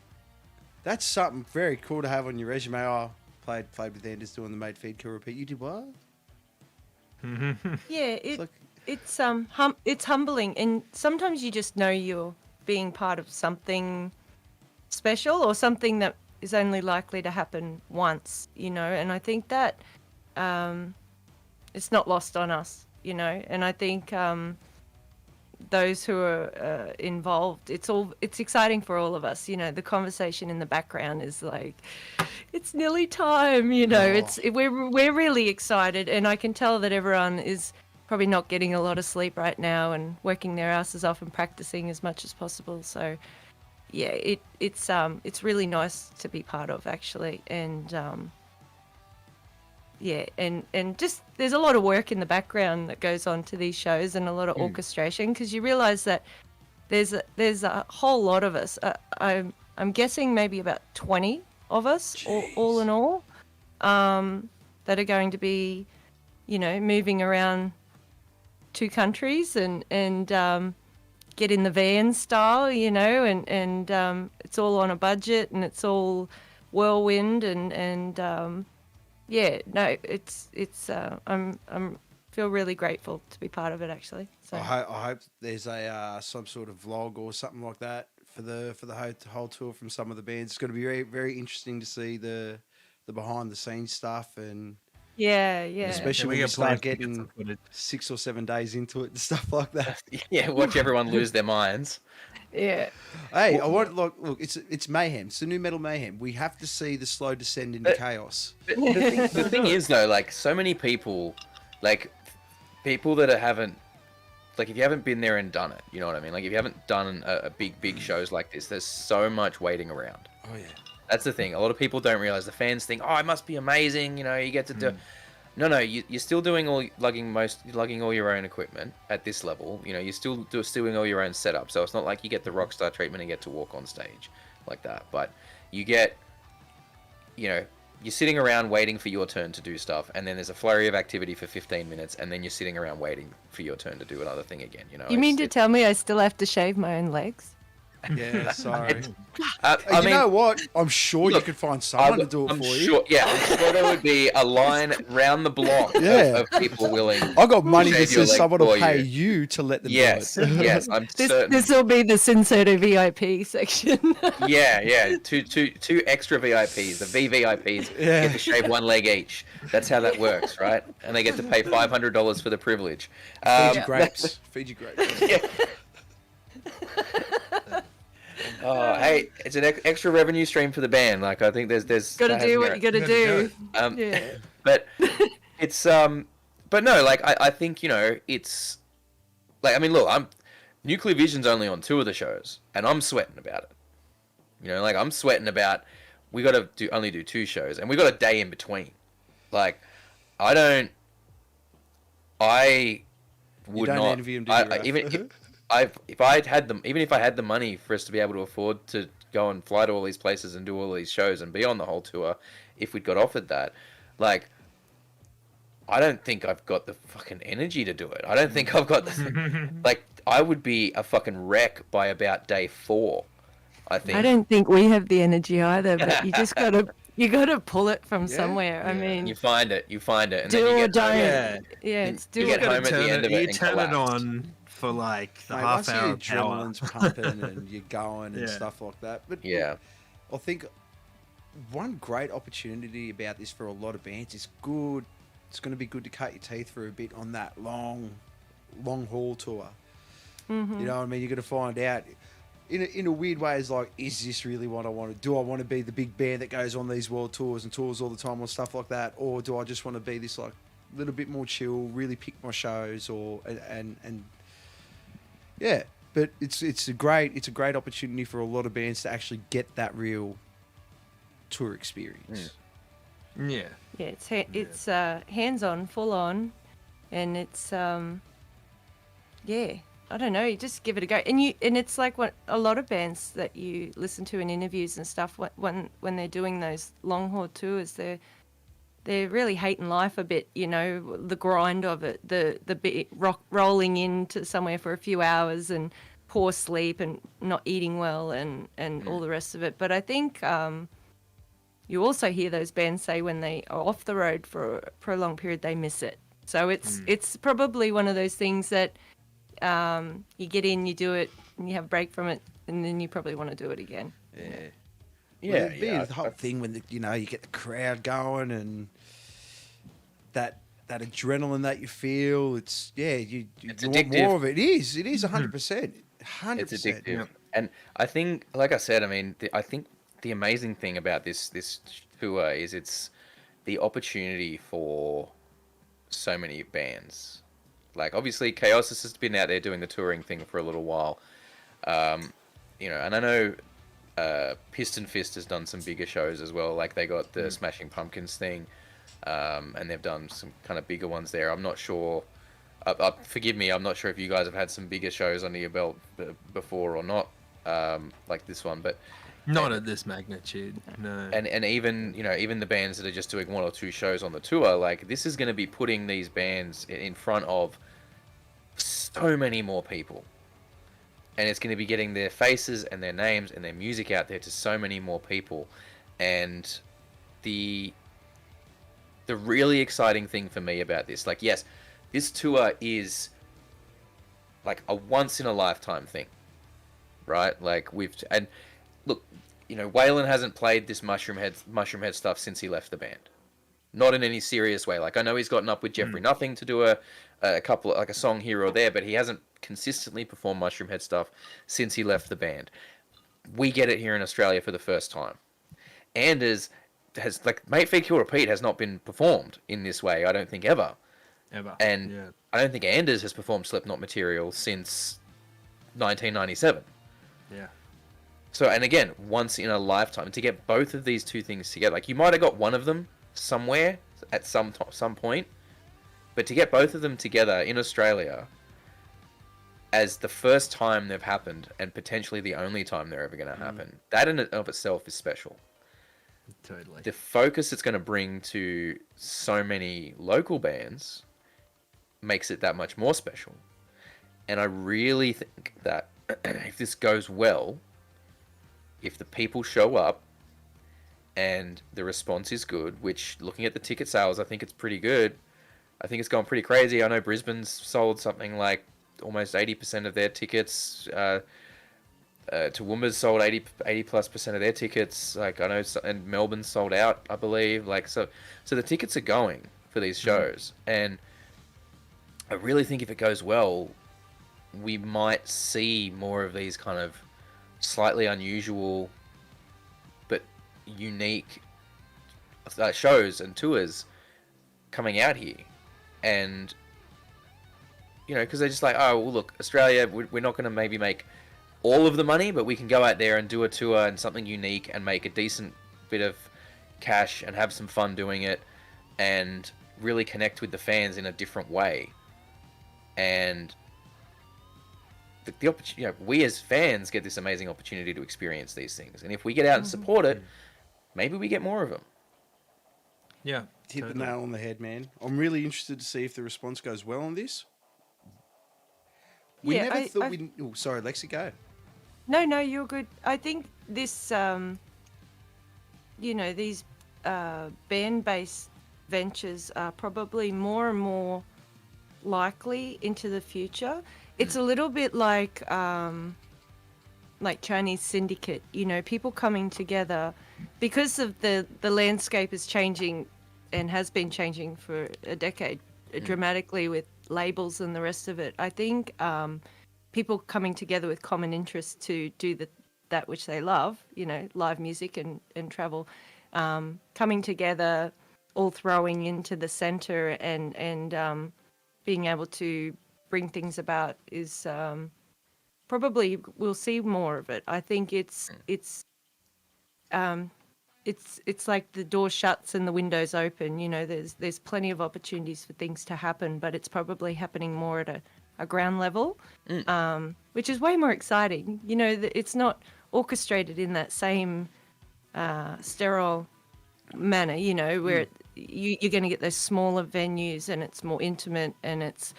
that's something very cool to have on your resume. Oh, played with Anders doing the Mate Feed Kill Repeat. You did what? Yeah, like- it's humbling, and sometimes you just know you're being part of something special or something that is only likely to happen once, and I think that it's not lost on us, and I think those who are involved, it's exciting for all of us. The conversation in the background is like, it's nearly time. We're really excited, and I can tell that everyone is probably not getting a lot of sleep right now and working their asses off and practicing as much as possible. So yeah, it's really nice to be part of, actually, and and just there's a lot of work in the background that goes on to these shows, and a lot of orchestration, because you realize that there's a whole lot of us. I'm guessing maybe about 20 of us, all in all, that are going to be, moving around 2 countries and get in the van style, and it's all on a budget, and it's all whirlwind, and it's I'm feel really grateful to be part of it, actually. So I hope there's a some sort of vlog or something like that for the whole tour from some of the bands. It's going to be very, very interesting to see the behind the scenes stuff, and yeah, especially when we start getting 6 or 7 days into it and stuff like that. Yeah, watch everyone lose their minds. yeah. Hey, I want look. It's mayhem. It's the new metal mayhem. We have to see the slow descend into chaos. But the thing is, though, like, so many people, like, people that haven't, like, if you haven't been there and done it, you know what I mean? Like, if you haven't done a big shows like this, there's so much waiting around. Oh yeah. That's the thing. A lot of people don't realize. The fans think, oh, it must be amazing. You get to do. No, you're still doing lugging all your own equipment at this level. You're still doing all your own setup. So it's not like you get the rock star treatment and get to walk on stage like that. But you get, you're sitting around waiting for your turn to do stuff, and then there's a flurry of activity for 15 minutes, and then you're sitting around waiting for your turn to do another thing again. You mean to tell me I still have to shave my own legs? Yeah, sorry. I You mean, know what? I'm sure you look, could find someone to do it I'm for sure, you. yeah, I'm sure there would be a line round the block Yeah. of people willing. I got money that shave your says leg someone will for pay you. you to let them Yes, do it. yes, I'm certain. This will be the Sin Soto VIP section. Yeah, two extra VIPs. The VVIPs Yeah. get to shave one leg each. That's how that works, right? And they get to pay $500 for the privilege. Fiji grapes. Fiji grapes. Yeah. Oh, hey, it's an extra revenue stream for the band. Like, I think there's Got to that has do what merit. you got to do. Yeah. But it's but no, like I think, you know, it's like, I mean, look, Nuclear Vision's only on 2 of the shows, and I'm sweating about it. You know, like, I'm sweating about we got to only do 2 shows, and we got a day in between. Like, I would don't not envy him, do you, Raph? even if I had them, even if I had the money for us to be able to afford to go and fly to all these places and do all these shows and be on the whole tour, if we'd got offered that, like, I don't think I've got the fucking energy to do it. I don't think I've got the, like, I would be a fucking wreck by about day 4, I think. I don't think we have the energy either, but you just gotta pull it from somewhere. I mean, You find it, and do then you or get don't. home. Yeah, it's do You or get don't. home at the end of it You and turn it collapse. on for like the Mate, half once hour your power. adrenaline's pumping and you're going and Yeah. stuff like that. But Yeah. I think one great opportunity about this for a lot of bands is good. It's going to be good to cut your teeth for a bit on that long haul tour. Mm-hmm. You know what I mean? You're going to find out in a weird way. It's like, is this really what I want to do? I want to be the big band that goes on these world tours and tours all the time or stuff like that, or do I just want to be this like little bit more chill, really pick my shows, or and yeah. But it's a great opportunity for a lot of bands to actually get that real tour experience. Yeah. Yeah, it's hands on, full on, and it's yeah. I don't know. You just give it a go, and it's like what a lot of bands that you listen to in interviews and stuff when they're doing those long haul tours, they're really hating life a bit. You know, the grind of it, the rolling into somewhere for a few hours and poor sleep and not eating well and all the rest of it. But I think you also hear those bands say when they are off the road for a prolonged period, they miss it. So it's probably one of those things that you get in, you do it, and you have a break from it, and then you probably want to do it again. Yeah. The whole thing when you get the crowd going and that adrenaline that you feel. It's you want addictive. more of it. It is 100%. 100%. It's addictive. And I think, like I said, I mean, I think the amazing thing about this tour is it's the opportunity for so many bands. Like, obviously, Chaosis has been out there doing the touring thing for a little while. And I know Piston Fist has done some bigger shows as well. Like, they got the Smashing Pumpkins thing, and they've done some kind of bigger ones there. I'm not sure. Forgive me, I'm not sure if you guys have had some bigger shows under your belt before or not, like this one, but Not at this magnitude, no. and even even the bands that are just doing 1 or 2 shows on the tour, like, this is going to be putting these bands in front of so many more people, and it's going to be getting their faces and their names and their music out there to so many more people. And the really exciting thing for me about this, like, yes, this tour is like a once in a lifetime thing, right? Like, and look, Waylon hasn't played this Mushroom Head stuff since he left the band. Not in any serious way. Like, I know he's gotten up with Jeffrey Nothing to do a couple, like a song here or there, but he hasn't consistently performed Mushroom Head stuff since he left the band. We get it here in Australia for the first time. Anders has, like, Mate Feed Kill Repeat has not been performed in this way, I don't think, ever. And yeah. I don't think Anders has performed Slipknot material since 1997. Yeah. So, and again, once in a lifetime, to get both of these two things together, like, you might have got one of them somewhere at some point, but to get both of them together in Australia as the first time they've happened, and potentially the only time they're ever going to happen, that in and of itself is special. Totally. The focus it's going to bring to so many local bands makes it that much more special. And I really think that if this goes well, if the people show up and the response is good, which looking at the ticket sales, I think it's pretty good. I think it's gone pretty crazy. I know Brisbane's sold something like almost 80% of their tickets. Toowoomba's sold 80+% of their tickets. Like I know, and Melbourne's sold out, I believe. Like so the tickets are going for these shows, and I really think if it goes well, we might see more of these kind of slightly unusual but unique shows and tours coming out here. And you know, because they're just like, oh well, look, Australia, we're not going to maybe make all of the money, but we can go out there and do a tour and something unique and make a decent bit of cash and have some fun doing it and really connect with the fans in a different way. And the opportunity, you know, we as fans get this amazing opportunity to experience these things, and if we get out and support it, maybe we get more of them. Yeah, hit the nail on the head, man. I'm really interested to see if the response goes well on this. We never thought we. Oh, sorry, Lexi, go. No, you're good. I think this, you know, these band-based ventures are probably more and more likely into the future. It's a little bit like Chinese syndicate, you know, people coming together because of the landscape is changing and has been changing for a decade dramatically with labels and the rest of it. I think people coming together with common interests to do that which they love, you know, live music and travel, coming together, all throwing into the center and being able to bring things about is probably we'll see more of it. I think it's like the door shuts and the windows open. You know, there's plenty of opportunities for things to happen, but it's probably happening more at a ground level, which is way more exciting. You know, it's not orchestrated in that same sterile manner, you know, where you're going to get those smaller venues and it's more intimate and it's,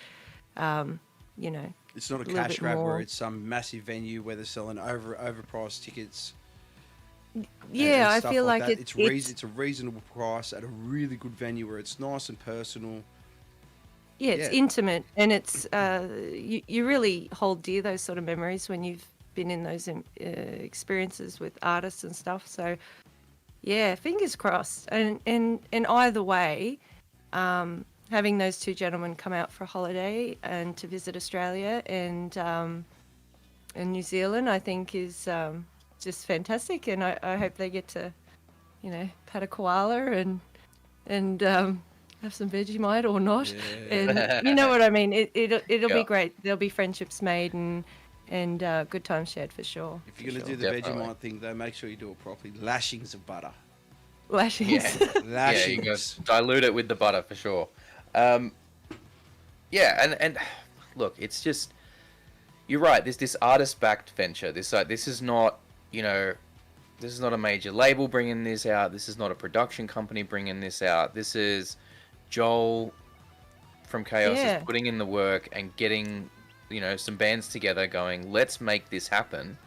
you know, it's not a cash grab where it's some massive venue where they're selling overpriced tickets. Yeah, I feel like it's a reasonable price at a really good venue where it's nice and personal. Yeah, it's intimate, and it's you really hold dear those sort of memories when you've been in those experiences with artists and stuff. So, yeah, fingers crossed. And either way, having those two gentlemen come out for a holiday and to visit Australia and New Zealand, I think is just fantastic. And I hope they get to, you know, pat a koala and have some Vegemite or not. Yeah. And you know what I mean? It'll be great. There'll be friendships made and good times shared for sure. If you're going to do the Vegemite thing, though, make sure you do it properly. Lashings of butter. Lashings. Yeah, lashings. Yeah, you guys dilute it with the butter for sure. And look, it's just, you're right. This artist-backed venture. This is not, you know, this is not a major label bringing this out. This is not a production company bringing this out. This is Joel from Chaos is putting in the work and getting, you know, some bands together going, let's make this happen.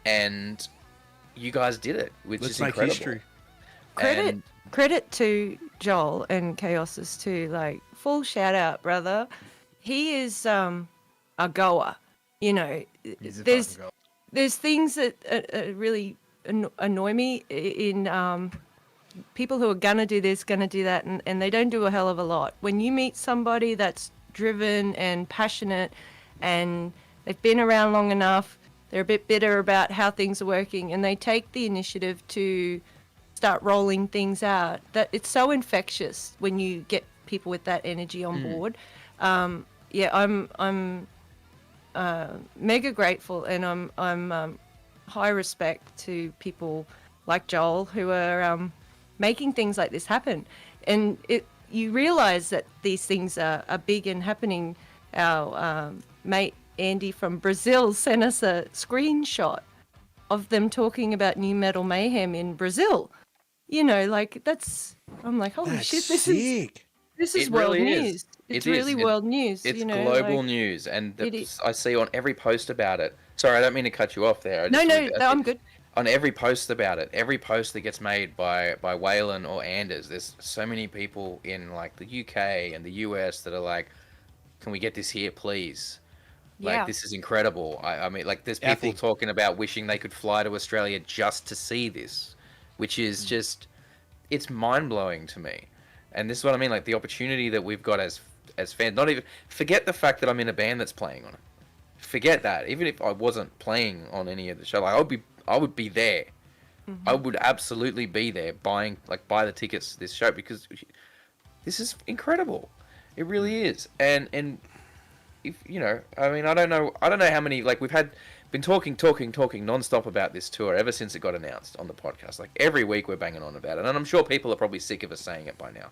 And you guys did it, which is incredible. Let's make history. Credit to Joel and Chaos's too. Like, full shout out, brother. He is a goer. You know, there's things that really annoy me in people who are gonna do this, gonna do that, and they don't do a hell of a lot. When you meet somebody that's driven and passionate and they've been around long enough, they're a bit bitter about how things are working, and they take the initiative to start rolling things out, that it's so infectious when you get people with that energy on board. I'm mega grateful, and I'm high respect to people like Joel who are making things like this happen. And you realize that these things are big and happening. Our mate Andy from Brazil sent us a screenshot of them talking about New Metal Mayhem in Brazil. You know, like I'm like, holy shit, this is world news. It's really world news. It's you know, global news, and I see on every post about it. Sorry, I don't mean to cut you off there. No, I'm good. on every post about it, every post that gets made by Waylon or Anders, there's so many people in like the UK and the US that are like, can we get this here, please? Like, Yeah. this is incredible. I mean, like, there's people talking about wishing they could fly to Australia just to see this, which is just, it's mind-blowing to me. And this is what I mean, like, the opportunity that we've got as fans, not even, forget the fact that I'm in a band that's playing on it. Forget that. Even if I wasn't playing on any of the show, like, I would be there. Mm-hmm. I would absolutely be there buy the tickets to this show, because this is incredible. It really is. And if, you know, I mean, I don't know how many, like, we've been talking non-stop about this tour ever since it got announced on the podcast. Like, every week we're banging on about it, and I'm sure people are probably sick of us saying it by now.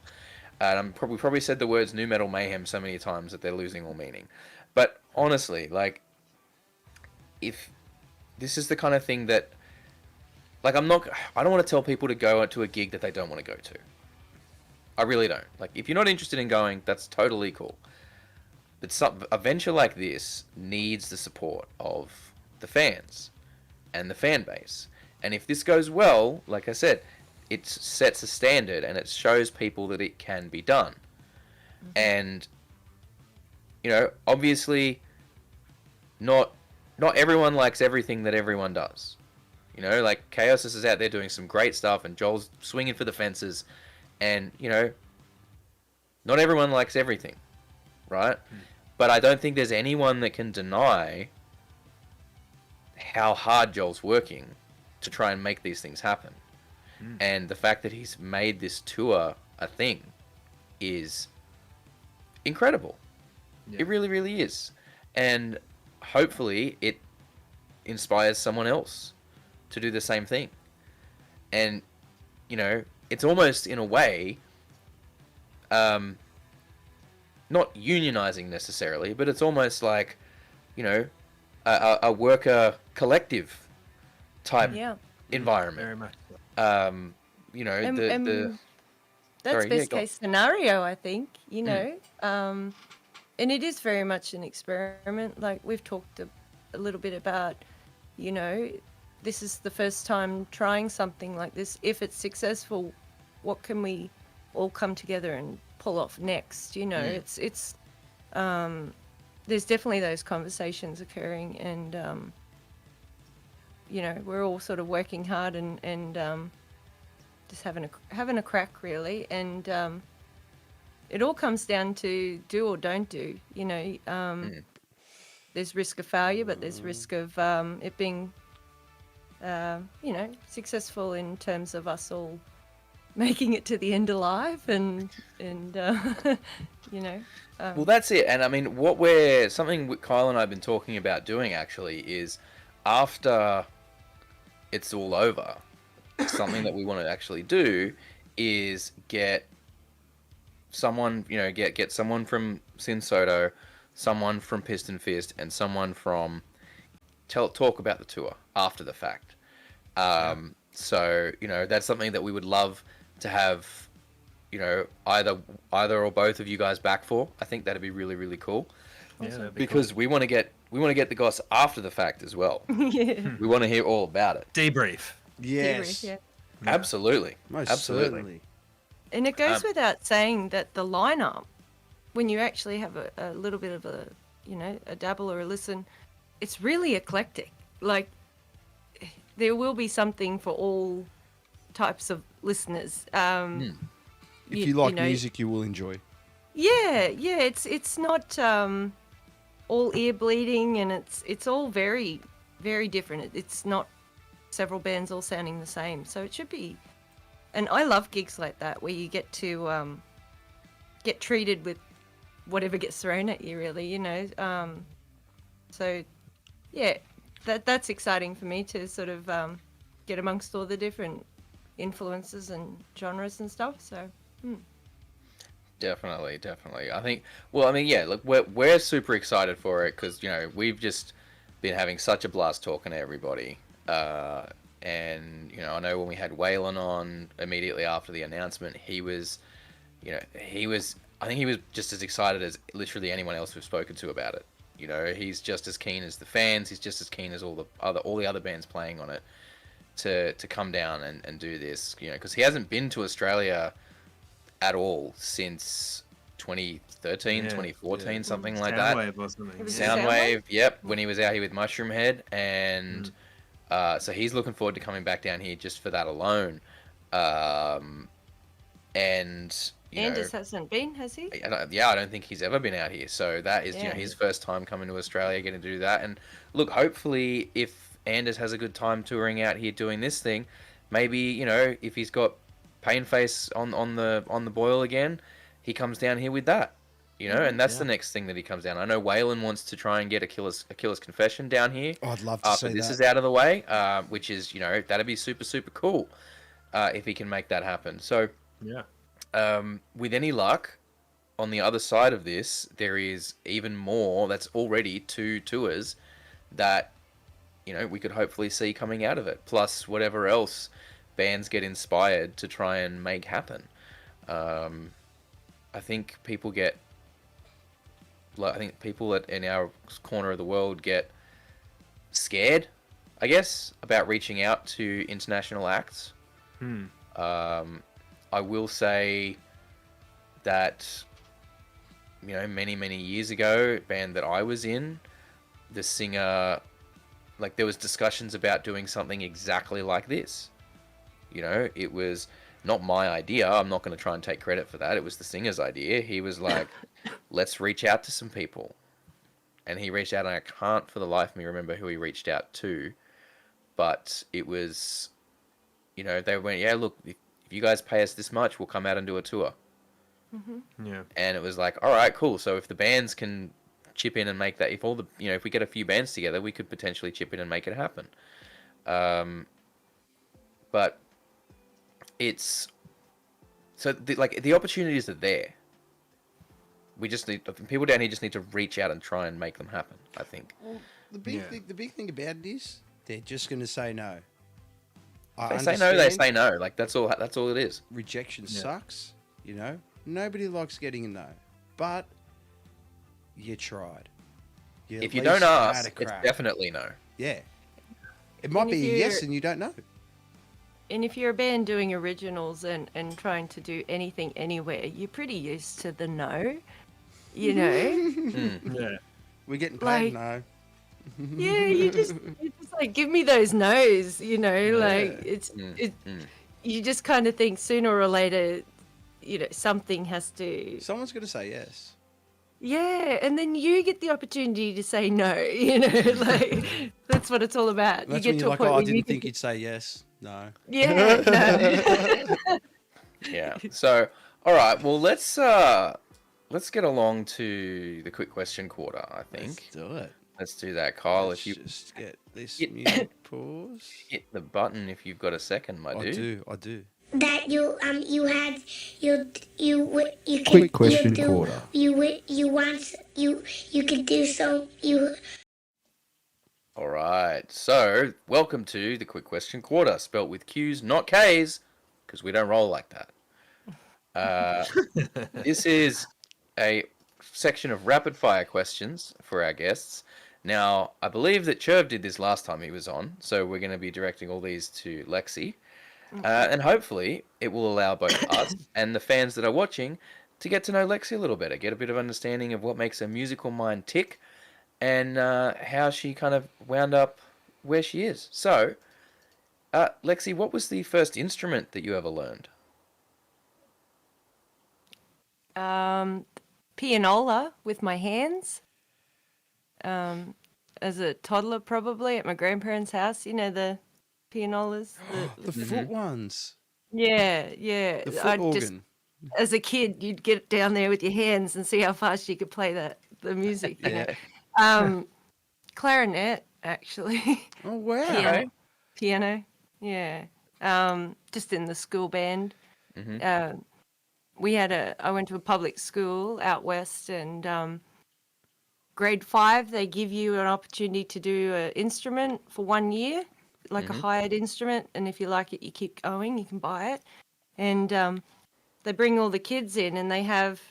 And we probably said the words "new metal mayhem" so many times that they're losing all meaning. But honestly, like, if this is the kind of thing that, like, I don't want to tell people to go to a gig that they don't want to go to. I really don't. Like, if you're not interested in going, that's totally cool. But a venture like this needs the support of the fans and the fan base. And if this goes well, like I said, it sets a standard and it shows people that it can be done. Mm-hmm. And, you know, obviously, not everyone likes everything that everyone does. You know, like, Chaosis is out there doing some great stuff and Joel's swinging for the fences. And, you know, not everyone likes everything, right? But I don't think there's anyone that can deny how hard Joel's working to try and make these things happen. And the fact that he's made this tour a thing is incredible. Yeah. It really, really is. And hopefully it inspires someone else to do the same thing. And, you know, it's almost, in a way, not unionizing necessarily, but it's almost like, you know, a worker collective type environment. Very much. You know, that's best case scenario, I think. You know, and it is very much an experiment. Like, we've talked a little bit about, you know, this is the first time trying something like this. If it's successful, what can we all come together and pull off next? You know, it's there's definitely those conversations occurring, and you know, we're all sort of working hard and just having a crack, really. And it all comes down to do or don't do. You know, there's risk of failure, but there's risk of it being you know, successful in terms of us all making it to the end alive, and you know. Well, that's it. And I mean, something Kyle and I have been talking about doing, actually, is after it's all over, something that we want to actually do is get someone, you know, get someone from Sin Soto, someone from Piston Fist, and someone from talk about the tour after the fact. So, you know, that's something that we would love to have, you know, either or both of you guys back for. I think that'd be really, really cool. Yeah, that'd be because cool. we want to get the goss after the fact as well. Yeah. We want to hear all about it. Debrief. Yes. Yeah. Absolutely. Most Absolutely. certainly. And it goes without saying that the lineup, when you actually have a little bit of a, you know, a dabble or a listen, it's really eclectic. Like, there will be something for all types of listeners. If you like music, you will enjoy. Yeah, it's not all ear bleeding, and it's all very, very different. It's not several bands all sounding the same, so it should be. And I love gigs like that where you get to get treated with whatever gets thrown at you, really, you know. So yeah, that's exciting for me to sort of get amongst all the different influences and genres and stuff. So Definitely. I think, well, I mean, yeah, look, we're super excited for it because, you know, we've just been having such a blast talking to everybody. And, you know, I know when we had Waylon on immediately after the announcement, he was, I think he was just as excited as literally anyone else we've spoken to about it. You know, he's just as keen as the fans. He's just as keen as all the other bands playing on it to come down and do this, you know, because he hasn't been to Australia at all since 2013, 2014, something like that. Soundwave or something. Soundwave, yep, when he was out here with Mushroom Head, and so he's looking forward to coming back down here just for that alone. And Anders hasn't been, has he? I don't think he's ever been out here. So that is, you know, his first time coming to Australia, getting to do that. And look, hopefully, if Anders has a good time touring out here doing this thing, maybe, you know, if he's got Pain Face on the boil again, he comes down here with that, you know, and that's the next thing that he comes down. I know Waylon wants to try and get a Killer's Confession down here. Oh, I'd love to see this that. is out of the way, which is, you know, that'd be super, super cool if he can make that happen. So, with any luck, on the other side of this, there is even more. That's already 2 tours that, you know, we could hopefully see coming out of it. Plus whatever else bands get inspired to try and make happen. I think people in our corner of the world get scared, I guess, about reaching out to international acts. I will say that, you know, many, many years ago, a band that I was in, the singer, like, there was discussions about doing something exactly like this. You know, it was not my idea. I'm not going to try and take credit for that. It was the singer's idea. He was like, let's reach out to some people. And he reached out, and I can't for the life of me remember who he reached out to. But it was, you know, they went, yeah, look, if you guys pay us this much, we'll come out and do a tour. Yeah. And it was like, all right, cool. So if the bands can chip in and make that, if all the, you know, if we get a few bands together, we could potentially chip in and make it happen. But it's, so the opportunities are there. We just need, people down here just need to reach out and try and make them happen, I think. Well, the big thing about it is they're just going to say no. They say no, they say no. Like, that's all it is. Rejection sucks, you know. Nobody likes getting a no, but you tried. If you don't ask, it's definitely no. Yeah. It might be a yes and you don't know. And if you're a band doing originals and trying to do anything anywhere, you're pretty used to the no, you know? Yeah. We're getting Like, paid no. Yeah, you just like, give me those no's, you know, like you just kind of think sooner or later, you know, something has to. Someone's going to say yes. Yeah, and then you get the opportunity to say no, you know, like that's what it's all about. That's you when get you're to a like, point oh, I where you didn't can think you'd say yes. No. Yeah, no. Yeah. So, all right. Well, let's get along to the quick question quarter. I think. Let's do it. Let's do that, Kyle. Let's if you just get this music pause. hit the button, if you've got a second, my dude. I do. That you Quick question quarter. You could do so All right. So, welcome to the quick question quarter, spelt with Q's, not K's, because we don't roll like that. This is a section of rapid fire questions for our guests. Now, I believe that Cherv did this last time he was on, so we're going to be directing all these to Lexi. And hopefully it will allow both us and the fans that are watching to get to know Lexi a little better, get a bit of understanding of what makes her musical mind tick and how she kind of wound up where she is. So, Lexi, what was the first instrument that you ever learned? Pianola with my hands. As a toddler, probably at my grandparents' house, you know, the pianolas. The foot ones. Yeah. The foot organ. As a kid, you'd get down there with your hands and see how fast you could play the music. Yeah. Clarinet, actually. Oh, wow. Piano. Yeah. Just in the school band. I went to a public school out west, and grade 5, they give you an opportunity to do an instrument for 1 year, like a hired instrument. And if you like it, you keep going, you can buy it. And they bring all the kids in, and they have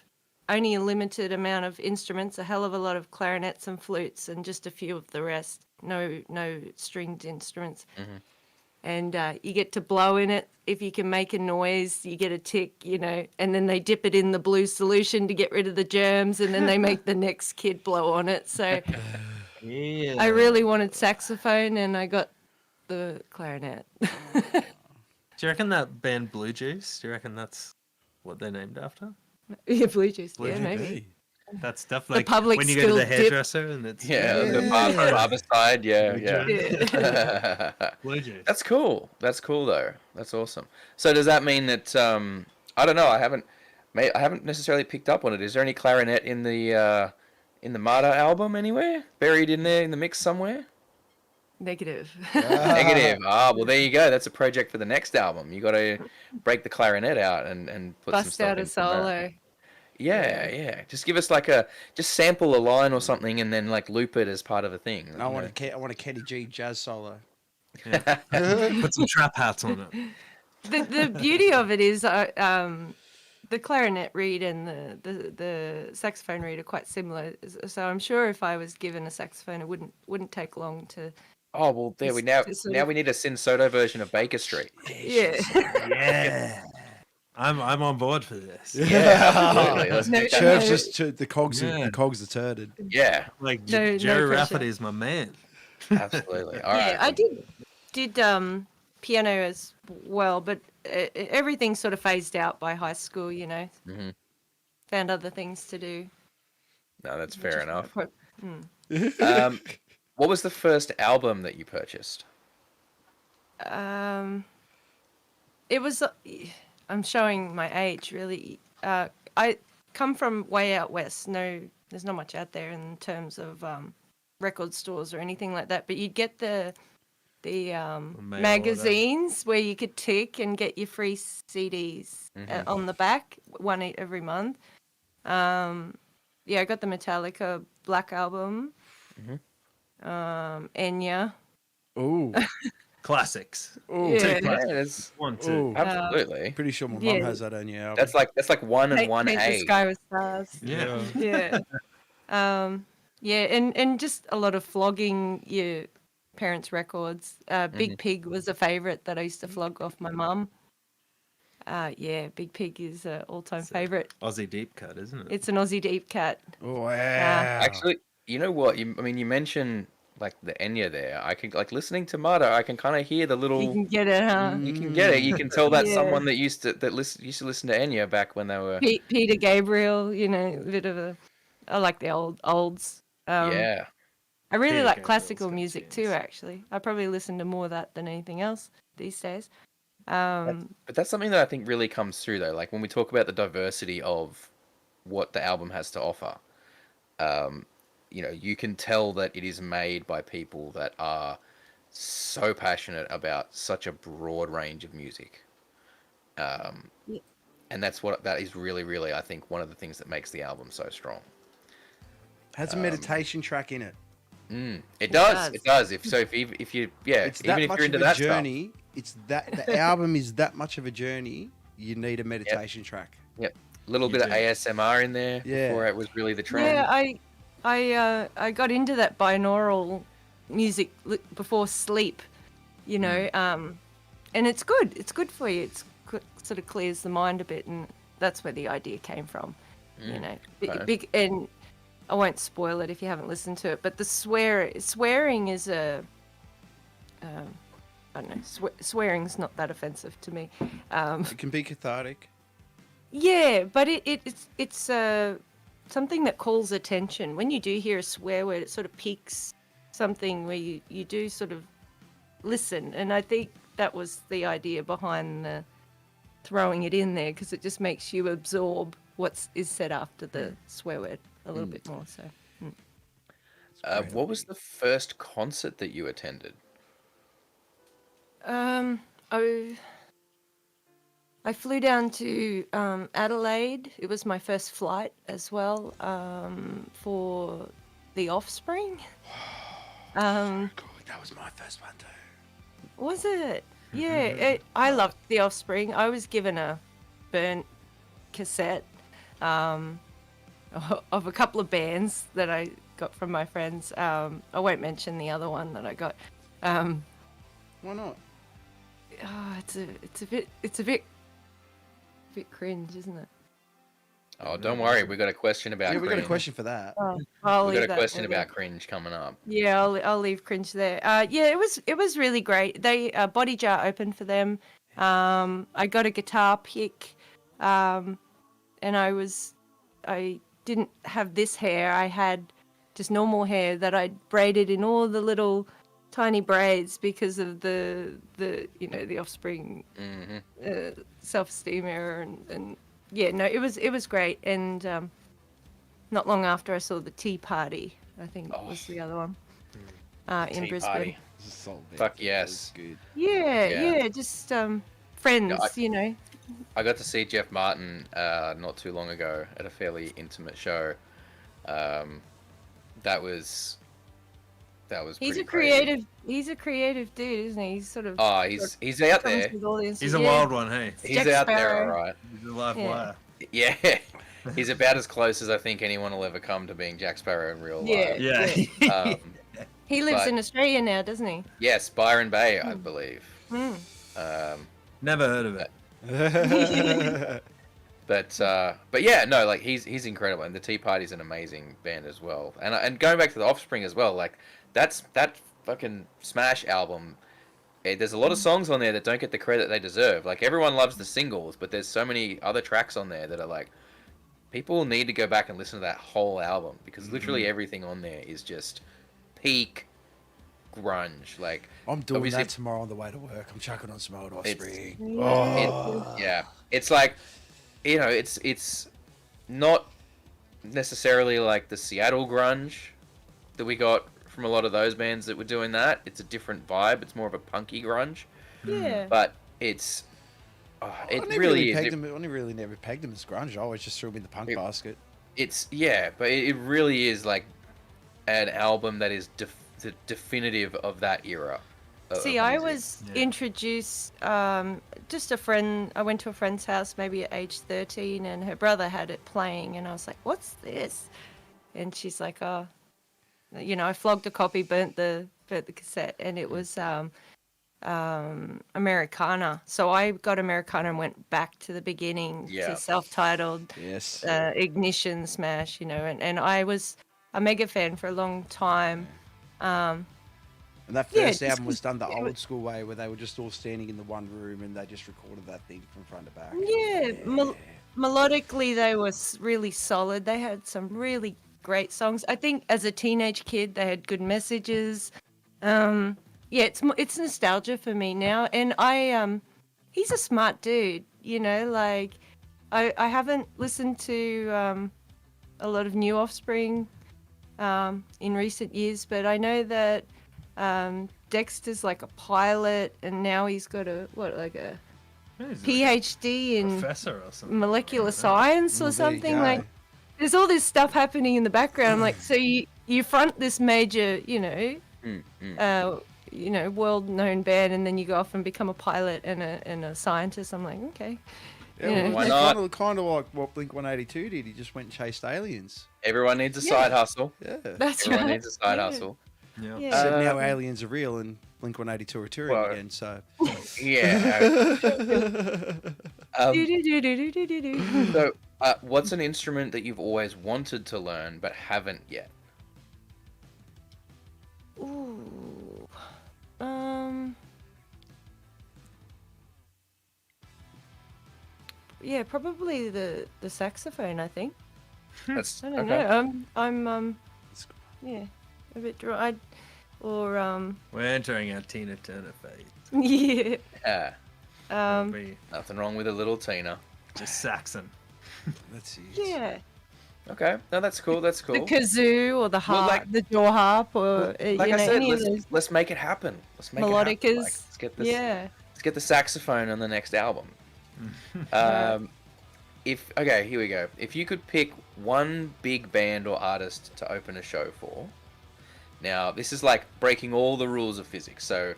only a limited amount of instruments, a hell of a lot of clarinets and flutes, and just a few of the rest. No stringed instruments. and you get to blow in it. If you can make a noise, you get a tick, and then they dip it in the blue solution to get rid of the germs, and then they make the next kid blow on it. So Yeah. I really wanted saxophone, and I got the clarinet. Do you reckon that band Blue Juice? Do you reckon that's what they're named after? Yeah, blue juice. Blue Yeah, Juice. maybe. That stuff like public when you go to the school dip. hairdresser and it's The barber side. Yeah. Yeah. Blue Juice. That's cool. That's cool though. That's awesome. So does that mean that I don't know. I haven't necessarily picked up on it. Is there any clarinet in the Marta album anywhere? Buried in there in the mix somewhere? Negative. Negative. Well, there you go. That's a project for the next album. You got to break the clarinet out and put some Bust stuff out a in from that. solo. Yeah. Just give us just sample a line or something and then like loop it as part of a thing. I want a Kenny G jazz solo. Put some trap hats on it. The beauty of it is the clarinet reed and the saxophone reed are quite similar. So I'm sure if I was given a saxophone, it wouldn't take long to. Oh well, there we we need a Sin Soto version of Baker Street. Yeah. Yeah. I'm on board for this. Yeah, absolutely. Let's No, make that no. Chirp's just the cogs. Yeah. The cogs are turted. Yeah, Like No Jerry pressure. Rafferty is my man. absolutely. All right. Yeah, I did piano as well, but everything sort of phased out by high school. Mhm. Found other things to do. No, that's fair enough. Mm. What was the first album that you purchased? It was. I'm showing my age, really. I come from way out west. No, there's not much out there in terms of record stores or anything like that. But you'd get the mail magazines where you could tick and get your free CDs on the back, one every month. I got the Metallica Black Album. Enya. Ooh. Classics. Ooh. Yeah. Yeah, that's, One, two. Ooh. absolutely. Pretty sure my mum Yeah. has that on your album. That's like one and one Paint the A. Sky with Stars. Yeah. Yeah. And just a lot of flogging your parents' records. Big Pig was a favourite that I used to flog off my mum. Big Pig is an all-time favourite. Aussie deep cut, isn't it? It's an Aussie deep cut. Oh, wow. Actually, you know what? You mentioned like the Enya there. I can like listening to Marta. I can kind of hear the little. You can get it, huh? You can get it. You can tell that's Yeah. someone that used to listen to Enya back when they were. Peter Gabriel, a bit of a. I like the olds. Yeah. I really Peter like Gabriel's classical got music tunes. too, actually. I probably listen to more of that than anything else these days. But that's something that I think really comes through though. Like when we talk about the diversity of what the album has to offer, you can tell that it is made by people that are so passionate about such a broad range of music. And that is really, really, I think, one of the things that makes the album so strong. Has a meditation track in it. It does. It does. If you It's even that if much you're into of a that journey. It's that the album is that much of a journey. You need a meditation track. stuff. Yep. A little bit of ASMR in there Yeah. before it was really the trend. Yeah, I got into that binaural music before sleep, and it's good. It's good for you. Sort of clears the mind a bit, and that's where the idea came from. Big, and I won't spoil it if you haven't listened to it, but the swearing is a. I don't know. Swearing's not that offensive to me. It can be cathartic. Yeah, but it's something that calls attention. When you do hear a swear word, it sort of piques something where you do sort of listen. And I think that was the idea behind the throwing it in there, because it just makes you absorb what is said after the swear word a little bit more. So, What was the first concert that you attended? I flew down to Adelaide. It was my first flight as well, for The Offspring. Good. That was my first one too. Was it? Yeah, I loved The Offspring. I was given a burnt cassette of a couple of bands that I got from my friends. I won't mention the other one that I got. Why not? it's a bit cringe, isn't it? Oh, don't worry, we got a question about. Yeah, we got a cringe. question for that. Oh, I'll We leave got a that question there. about cringe coming up. Yeah, I'll leave cringe there. Yeah, it was really great. They Body Jar opened for them. I got a guitar pick, and I didn't have this hair. I had just normal hair that I braided in all the little tiny braids because of the the Offspring self-esteem error and yeah, no, it was great. And not long after I saw the Tea Party, I think was the other one in Tea Brisbane. Party. This is solid. Fuck That yes. was good. Yeah, just friends, I got to see Jeff Martin not too long ago at a fairly intimate show. That was He's pretty a crazy. creative dude, isn't he? He's sort of Oh, he's out comes there. with all the He's a wild one, hey. He's Jack out there, Sparrow. all right. He's a live Yeah. wire. Yeah, he's about as close as I think anyone will ever come to being Jack Sparrow in real Yeah. life. Yeah. He lives But- in Australia now, doesn't he? Yes, Byron Bay, I believe. Hmm. Never heard of it. But yeah, no, like he's incredible, and the Tea Party's an amazing band as well. And going back to the Offspring as well, like that fucking Smash album. There's a lot of songs on there that don't get the credit they deserve. Like everyone loves the singles, but there's so many other tracks on there that are like people need to go back and listen to that whole album because literally everything on there is just peak grunge. Like I'm doing obviously- that tomorrow on the way to work. I'm chucking on some old Offspring. It's like, you know, it's not necessarily like the Seattle grunge that we got from a lot of those bands that were doing that. It's a different vibe. It's more of a punky grunge, Yeah. but it's it I never really is. pegged them. I only really never pegged them as grunge. I always just threw them in the punk basket. But it really is like an album that is the definitive of that era. See, of I music. was Yeah. introduced, just a friend. I went to a friend's house maybe at age 13, and her brother had it playing, and I was like, "What's this?" And she's like, "Oh, I flogged a copy, burnt the cassette, and it was Americana." So I got Americana and went back to the beginning Yeah. to self-titled Yes. Ignition Smash, and I was a mega fan for a long time. And that Yeah, first just album was 'cause done the it was- old school way, where they were just all standing in the one room and they just recorded that thing from front to back. Yeah, melodically they were really solid. They had some really great songs. I think as a teenage kid they had good messages. Yeah, it's nostalgia for me now, and he's a smart dude. Like I haven't listened to a lot of new Offspring in recent years, but I know that Dexter's like a pilot, and now he's got a He's PhD a in professor or something. molecular science or Well, there you something. go. Like there's all this stuff happening in the background. I'm like, so you front this major, world-known band, and then you go off and become a pilot and a scientist. I'm like, okay. Yeah, Why well, not? Kind of like what Blink 182 did. He just went and chased aliens. Everyone needs a Yeah. side hustle. Yeah. That's Everyone right. needs a side Yeah. hustle. Yeah. Yeah. Except now Um, aliens are real and Blink 182 are touring well, again. So Yeah. Do-do-do-do-do-do-do. So, what's an instrument that you've always wanted to learn but haven't yet? Ooh. Yeah, probably the saxophone, I think. That's I don't okay. know. Yeah, a bit dry. Or We're entering our Tina Turner phase. yeah. Yeah, It'll be nothing wrong with a little Tina. just Saxon. let's see. Yeah. Okay, no, that's cool. That's cool. The kazoo or the Well, harp, like- the jaw harp, or Like I said, any of those let's make it happen. Let's make it happen. melodicas. Like, let's get this. Yeah. Let's get the saxophone on the next album. Here we go. If you could pick one big band or artist to open a show for, now this is like breaking all the rules of physics. So,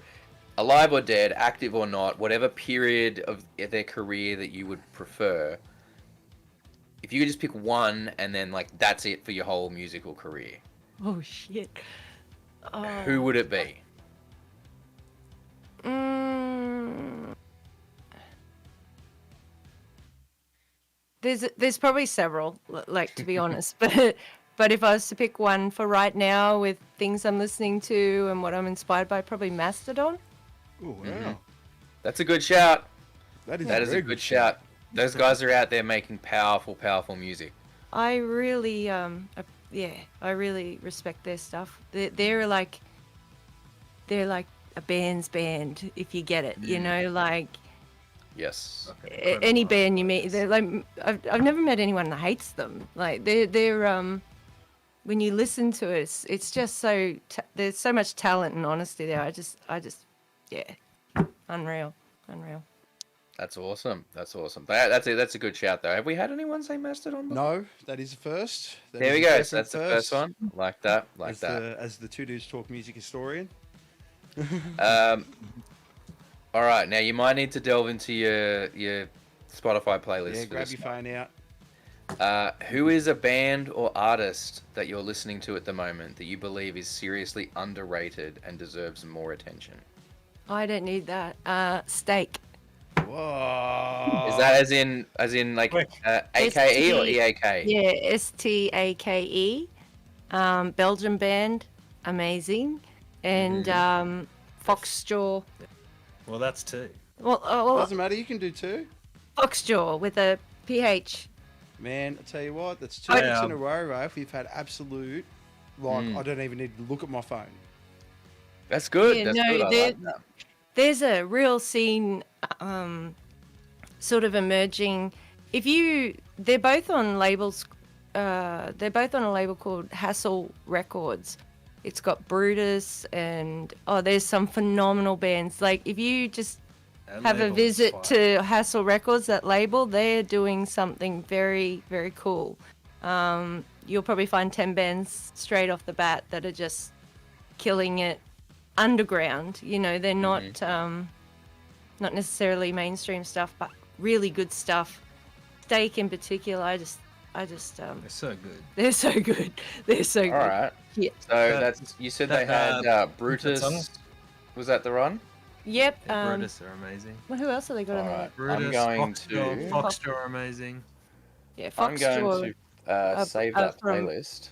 alive or dead, active or not, whatever period of their career that you would prefer. If you could just pick one and then like that's it for your whole musical career, Oh shit. Oh. who would it be? Mm, There's probably several, like, to be honest, but if I was to pick one for right now with things I'm listening to and what I'm inspired by, probably Mastodon. Oh wow, That's a good shout. that is That a is a very good shout. Those guys are out there making powerful, powerful music. I really, I really respect their stuff. They're like a band's band, if you get it. You know, like Yes. any band you meet, they're like, I've never met anyone that hates them. Like they're when you listen to it, it's just so there's so much talent and honesty there. I just yeah, unreal. That's awesome. That's awesome. That's it. That's a good shout, though. Have we had anyone say Mastodon before? No, that is the first. That There is we a go. definite So that's the first one. Like that. Like as that. as the Two Dudes Talk music historian. All right. Now you might need to delve into your Spotify playlist. Yeah, for grab this your phone out. one. Who is a band or artist that you're listening to at the moment that you believe is seriously underrated and deserves more attention? I don't need that. Steak. Whoa. Is that as in like AKE or EAK? Yeah, STAKE. Belgian band, amazing, and Foxjaw. Well, that's two. Well, Doesn't matter. You can do two. Foxjaw with a PH. Man, I tell you what, that's two Yeah. weeks in a row, Rafe. We've had absolute, like, I don't even need to look at my phone. That's good. Yeah, That's no, good. I they're- like that. There's a real scene, sort of emerging. They're both on labels. They're both on a label called Hassel Records. It's got Brutus and there's some phenomenal bands. Like if you just That have a label is visit fire. to Hassel Records, that label, they're doing something very, very cool. You'll probably find 10 bands straight off the bat that are just killing it underground. You know, they're not not necessarily mainstream stuff, but really good stuff. Steak in particular, I just They're so good. they're so good. They're so good. All right. Yeah. So that's you said they had Brutus. song? Was that the run? Yep. Yeah, Brutus are amazing. Well, who else have they got on All there? right. Brutus, I'm going Foxjaw, to. Foxjaw are amazing. Yeah, I'm going Foxjaw. to save that from- playlist.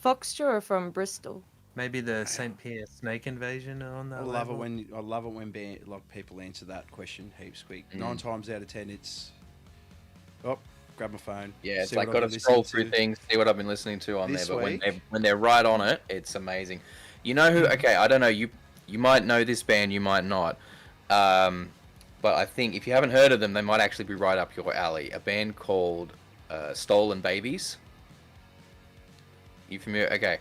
Foxjaw are from Bristol. Maybe the St. Pierre Snake Invasion are on that. I love it label. when like people answer that question heaps quick. Mm. 9 times out of 10, it's grab my phone. Yeah, it's see like what got I've to been scroll listening through to. things, see what I've been listening to on This there. But week- when they're right on it, it's amazing. You know who? Okay, I don't know. You might know this band, you might not. But I think if you haven't heard of them, they might actually be right up your alley. A band called Stolen Babies. You familiar? Okay,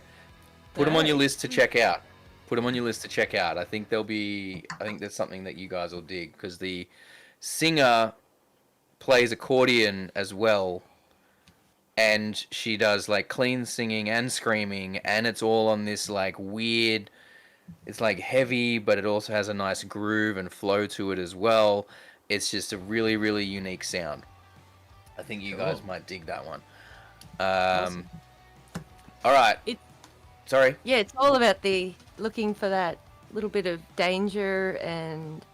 put them on your list to check out. Put them on your list to check out. I think I think that's something that you guys will dig because the singer plays accordion as well, and she does like clean singing and screaming, and it's all on this like weird. It's like heavy, but it also has a nice groove and flow to it as well. It's just a really, really unique sound. I think you guys might dig that one. Awesome. All right. Sorry. Yeah, it's all about looking for that little bit of danger and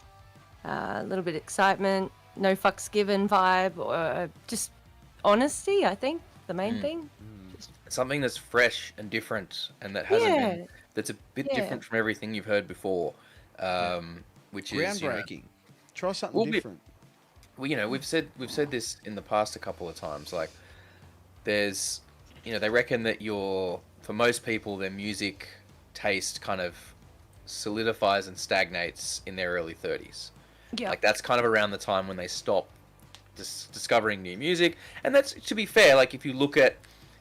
a little bit of excitement, no fucks given vibe, or just honesty, I think, the main thing. Something that's fresh and different, and that hasn't been. Yeah. That's a bit Yeah. different from everything you've heard before, which is Groundbreaking. Try something Well, different. we've said this in the past a couple of times. Like, there's, they reckon that for most people, their music taste kind of solidifies and stagnates in their early 30s. Yeah. Like that's kind of around the time when they stop discovering new music, and that's, to be fair, like if you look at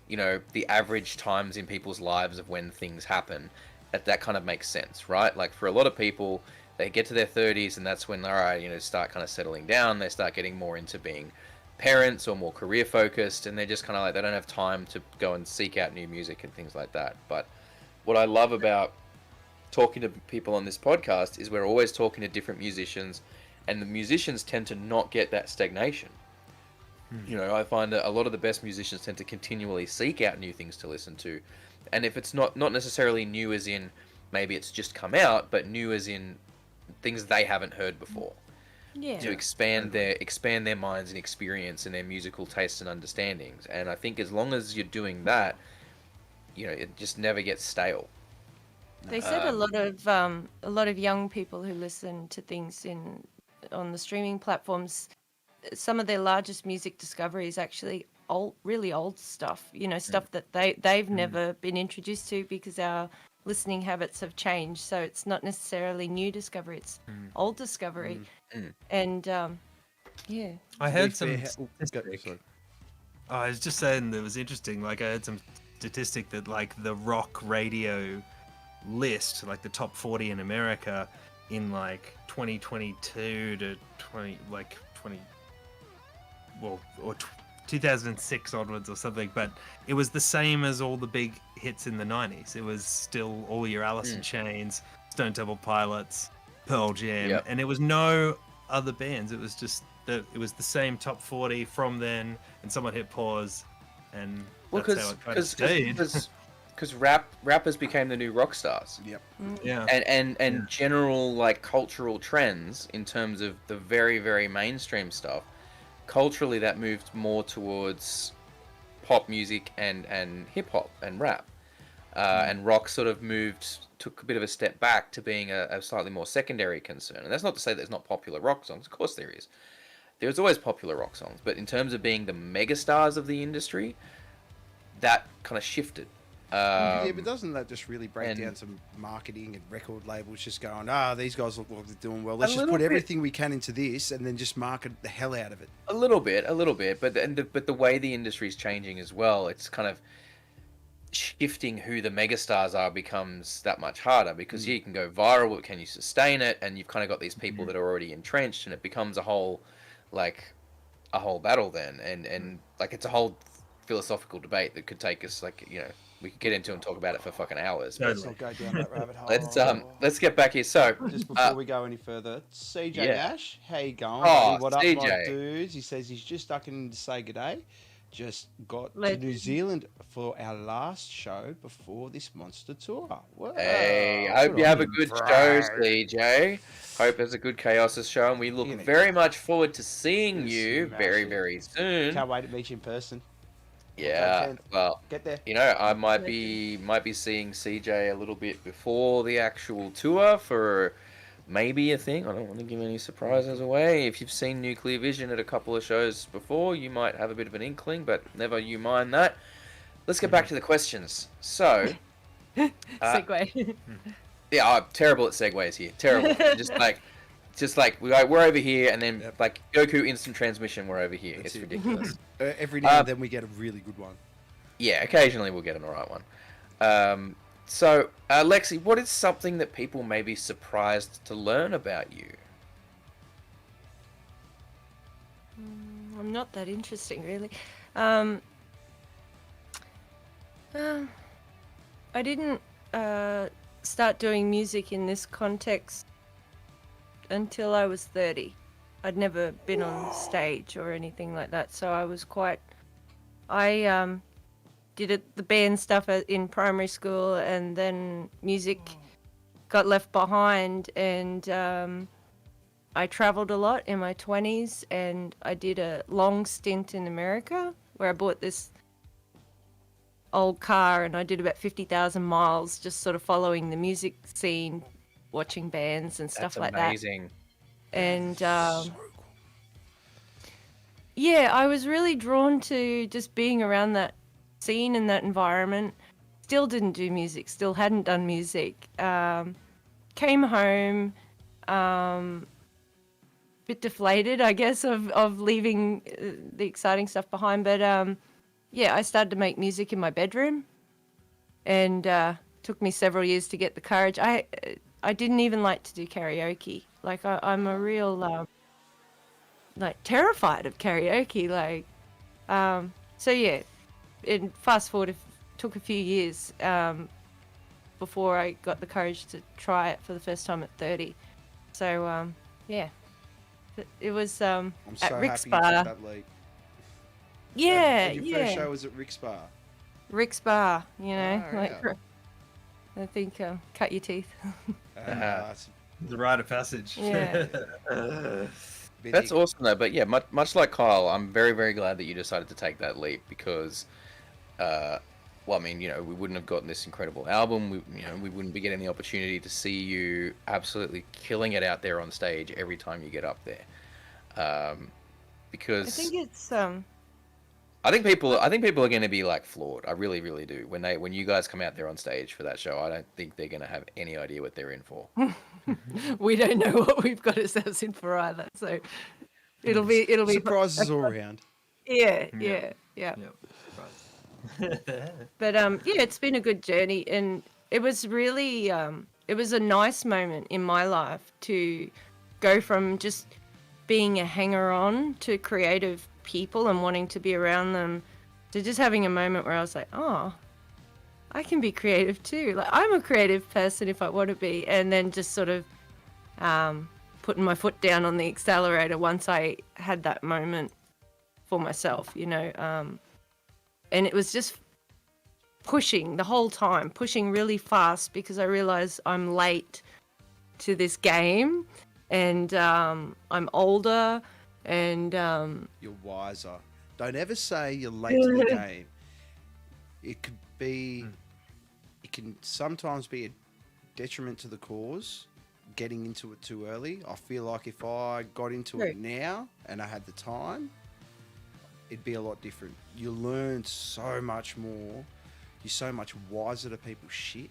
the average times in people's lives of when things happen, that kind of makes sense, right? Like for a lot of people, they get to their 30s and that's when, all right, start kind of settling down. They start getting more into being parents or more career focused, and they're just kind of like, they don't have time to go and seek out new music and things like that. But what I love about talking to people on this podcast is we're always talking to different musicians, and the musicians tend to not get that stagnation. I find that a lot of the best musicians tend to continually seek out new things to listen to. And if it's not necessarily new as in maybe it's just come out, but new as in things they haven't heard before. Yeah. to expand their minds and experience and their musical tastes and understandings. And I think as long as you're doing that, it just never gets stale. They said a lot of young people who listen to things on the streaming platforms, some of their largest music discoveries actually really old stuff. Stuff that they've never been introduced to because our listening habits have changed. So it's not necessarily new discovery; it's old discovery. And yeah, I heard some. Sorry. I was just saying that it was interesting. Like I heard some statistic that like the rock radio list, like the top 40 in America, in like 2022 to 2006 onwards or something. But it was the same as all the big hits in the 90s. It was still all your Alice in Chains, Stone Temple Pilots, Pearl Jam, and it was no other bands. It was just it was the same top 40 from then, and someone hit pause, and that's how it kind of stayed. Because rappers became the new rock stars. Yep. Yeah. And general like cultural trends in terms of the very, very mainstream stuff. Culturally, that moved more towards pop music and hip hop and rap. And rock sort of took a bit of a step back to being a slightly more secondary concern. And that's not to say there's not popular rock songs. Of course there is. There's always popular rock songs. But in terms of being the megastars of the industry, that kind of shifted. Yeah, but doesn't that just really break down some marketing and record labels just going, these guys look like they're doing well. Let's just put everything we can into this and then just market the hell out of it. A little bit. But the way the industry's changing as well, it's kind of shifting who the megastars are becomes that much harder because you can go viral, but can you sustain it? And you've kind of got these people that are already entrenched, and it becomes a whole battle then, and like it's a whole philosophical debate that could take us we could get into and talk about it for fucking hours. Let's not go down that rabbit hole. Let's get back here. So just before we go any further, CJ Ash, how you going? Oh, buddy? What CJ. up, my dudes? He says he's just stuck in to say g'day. Just got to New Zealand for our last show before this monster tour. Wow. Hey, I hope you have a good show, CJ. Hope there's a good Chaos' show, and we look very much forward to seeing you very, very soon. Can't wait to meet you in person. Yeah, well, get there. I might be seeing CJ a little bit before the actual tour for maybe a thing. I don't want to give any surprises away. If you've seen Nuclear Vision at a couple of shows before, you might have a bit of an inkling, but never you mind that. Let's get back to the questions. So, segue. Yeah, I'm terrible at segues here. Terrible. Just like we're over here, and then like Goku instant transmission, we're over here. It's ridiculous. Every now and then we get a really good one. Yeah, occasionally we'll get an alright one. So, Lexi, what is something that people may be surprised to learn about you? I'm not that interesting, really. I didn't start doing music in this context until I was 30. I'd never been on stage or anything like that, so I was I did the band stuff in primary school, and then music got left behind, and I traveled a lot in my 20s, and I did a long stint in America where I bought this old car, and I did about 50,000 miles just sort of following the music scene, watching bands and stuff like that. That's amazing. And yeah, I was really drawn to just being around that scene and that environment. Still didn't do music, still hadn't done music. Came home, bit deflated, I guess, of leaving the exciting stuff behind. But yeah, I started to make music in my bedroom, and took me several years to get the courage. I didn't even like to do karaoke. Like I'm a real terrified of karaoke. So yeah, fast forward, it took a few years before I got the courage to try it for the first time at 30. So yeah, it was I'm so at Rick's happy Bar. you took that leap. Yeah, And your first show was at Rick's Bar. Rick's Bar, you know, Oh, yeah. I think cut your teeth. That's The rite of passage. Yeah. That's awesome though. But yeah, much like Kyle, I'm very, very glad that you decided to take that leap because, well, I mean, you know, we wouldn't have gotten this incredible album. We wouldn't be getting the opportunity to see you absolutely killing it out there on stage every time you get up there. Because I think it's I think people are going to be like floored. I really, really do. When you guys come out there on stage for that show, I don't think they're going to have any idea what they're in for. we don't know what we've got ourselves in for either. So it'll be surprises all around. Yeah. Yep. But yeah, it's been a good journey, and it was really it was a nice moment in my life to go from just being a hanger-on to creative people and wanting to be around them to just having a moment where I was like, oh, I can be creative too. Like, I'm a creative person if I want to be. And then just sort of putting my foot down on the accelerator once I had that moment for myself, you know. And it was just pushing the whole time, pushing really fast because I realized I'm late to this game and I'm older. And you're wiser. Don't ever say you're late to the game. It could be, it can sometimes be a detriment to the cause, getting into it too early. I feel like if I got into it now and I had the time, it'd be a lot different. You learn so much more. You're so much wiser to people's shit.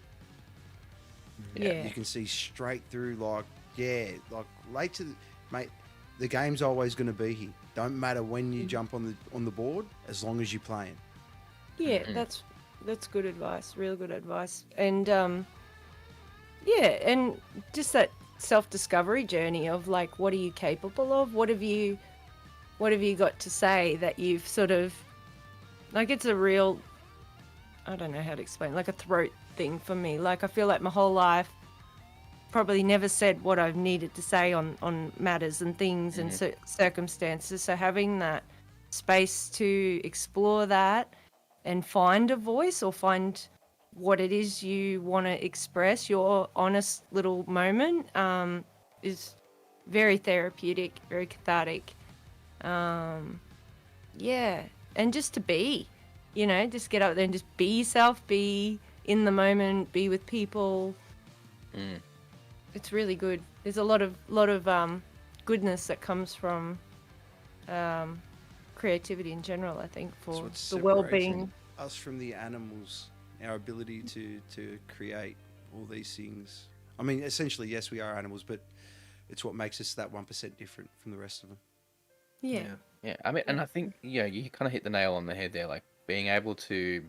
Yeah. You can see straight through, like late to the, mate. The game's always going to be here. Don't matter when you jump on the board, as long as you're playing. Yeah, that's good advice. Real good advice. And yeah, and just that self-discovery journey of like, what are you capable of? What have you got to say that you've sort of, like, it's a real, I don't know how to explain, like a throat thing for me. Like, I feel like my whole life probably never said what I've needed to say on matters and things and circumstances. So having that space to explore that and find a voice or find what it is you want to express, your honest little moment, is very therapeutic, very cathartic. Yeah, and just to be, you know, just get out there and just be yourself, be in the moment, be with people. It's really good. There's a lot of goodness that comes from creativity in general, I think, for the well-being. Us from the animals, our ability to create all these things. I mean, essentially, yes, we are animals, but it's what makes us that 1% different from the rest of them. Yeah. I mean, and I think, you know, you kind of hit the nail on the head there, like being able to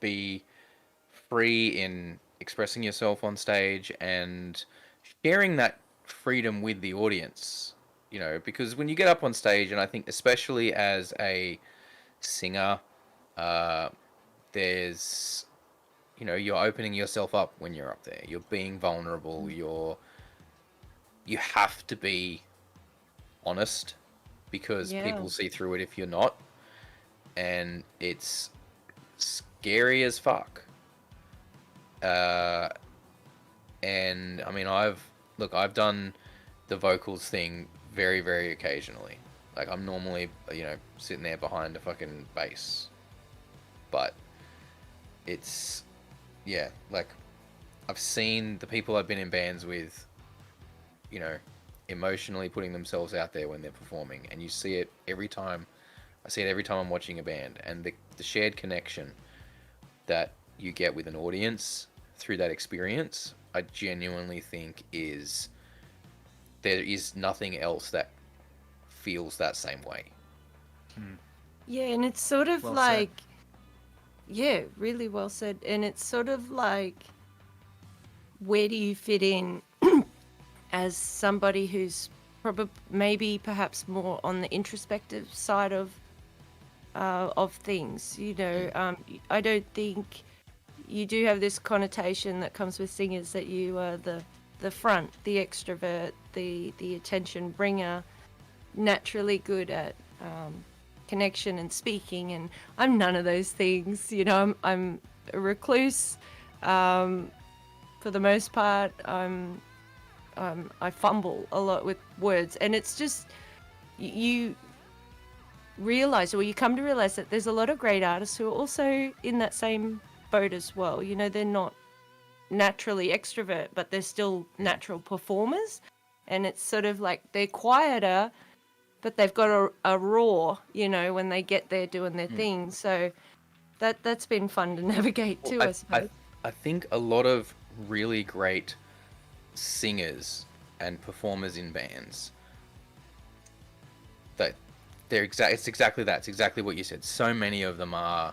be free in expressing yourself on stage and sharing that freedom with the audience, you know, because when you get up on stage, and I think especially as a singer, there's, you know, you're opening yourself up when you're up there, you're being vulnerable, you have to be honest because people see through it if you're not, and it's scary as fuck. And I mean, I've done the vocals thing very, very occasionally. Like, I'm normally, you know, sitting there behind a fucking bass, but it's, yeah, like, I've seen the people I've been in bands with, you know, emotionally putting themselves out there when they're performing, and you see it every time. I see it every time I'm watching a band, and the shared connection that you get with an audience through that experience, I genuinely think there is nothing else that feels that same way. Yeah, and it's sort of Well like, said. yeah, really well said. And it's sort of like, where do you fit in as somebody who's perhaps more on the introspective side of things, you know? I don't think you do have this connotation that comes with singers that you are the front, the extrovert, the attention bringer, naturally good at connection and speaking, and I'm none of those things, you know. I'm a recluse for the most part. I'm I fumble a lot with words, and it's just you realize, or you come to realize, that there's a lot of great artists who are also in that same boat as well. You know, they're not naturally extrovert, but they're still natural performers, and it's sort of like they're quieter, but they've got a roar, you know, when they get there doing their thing. So that's been fun to navigate too, I suppose. I think a lot of really great singers and performers in bands, that it's exactly that. It's exactly what you said. So many of them are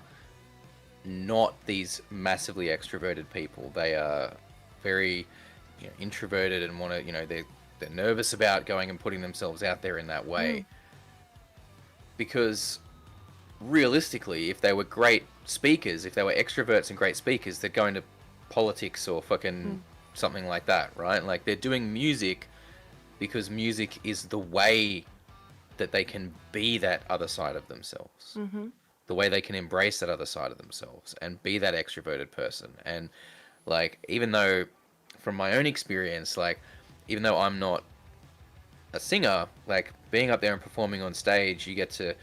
not these massively extroverted people. They are very, you know, introverted and want to, you know, they're nervous about going and putting themselves out there in that way. Because realistically, if they were great speakers, if they were extroverts and great speakers, they'd go into politics or fucking something like that, right? Like, they're doing music because music is the way that they can be that other side of themselves. The way they can embrace that other side of themselves and be that extroverted person. And like, even though from my own experience, like, even though I'm not a singer, like, being up there and performing on stage, you get to,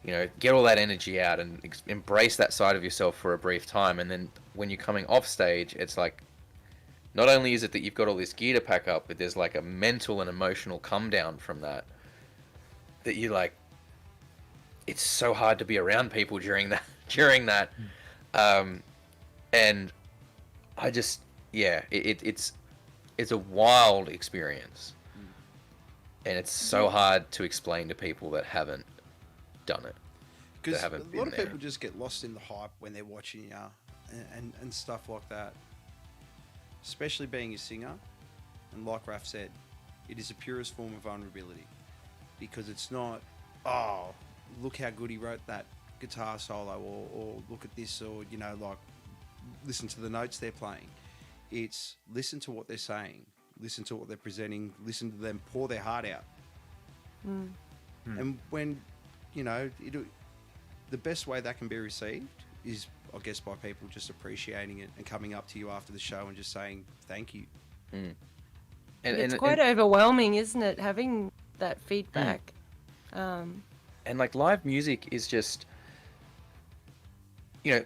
you know, get all that energy out and embrace that side of yourself for a brief time. And then when you're coming off stage, it's like, not only is it that you've got all this gear to pack up, but there's like a mental and emotional come down from that you like, it's so hard to be around people during that. And I just, yeah, it's a wild experience. And it's so hard to explain to people that haven't done it. Because a lot of people just get lost in the hype when they're watching you and stuff like that. Especially being a singer. And like Raph said, it is the purest form of vulnerability. Because it's not, oh, look how good he wrote that guitar solo, or look at this, or, you know, like, listen to the notes they're playing. It's listen to what they're saying, listen to what they're presenting, listen to them pour their heart out. And when, you know, the best way that can be received is, I guess, by people just appreciating it and coming up to you after the show and just saying thank you. It's quite overwhelming, isn't it, having that feedback? And like, live music is just, you know,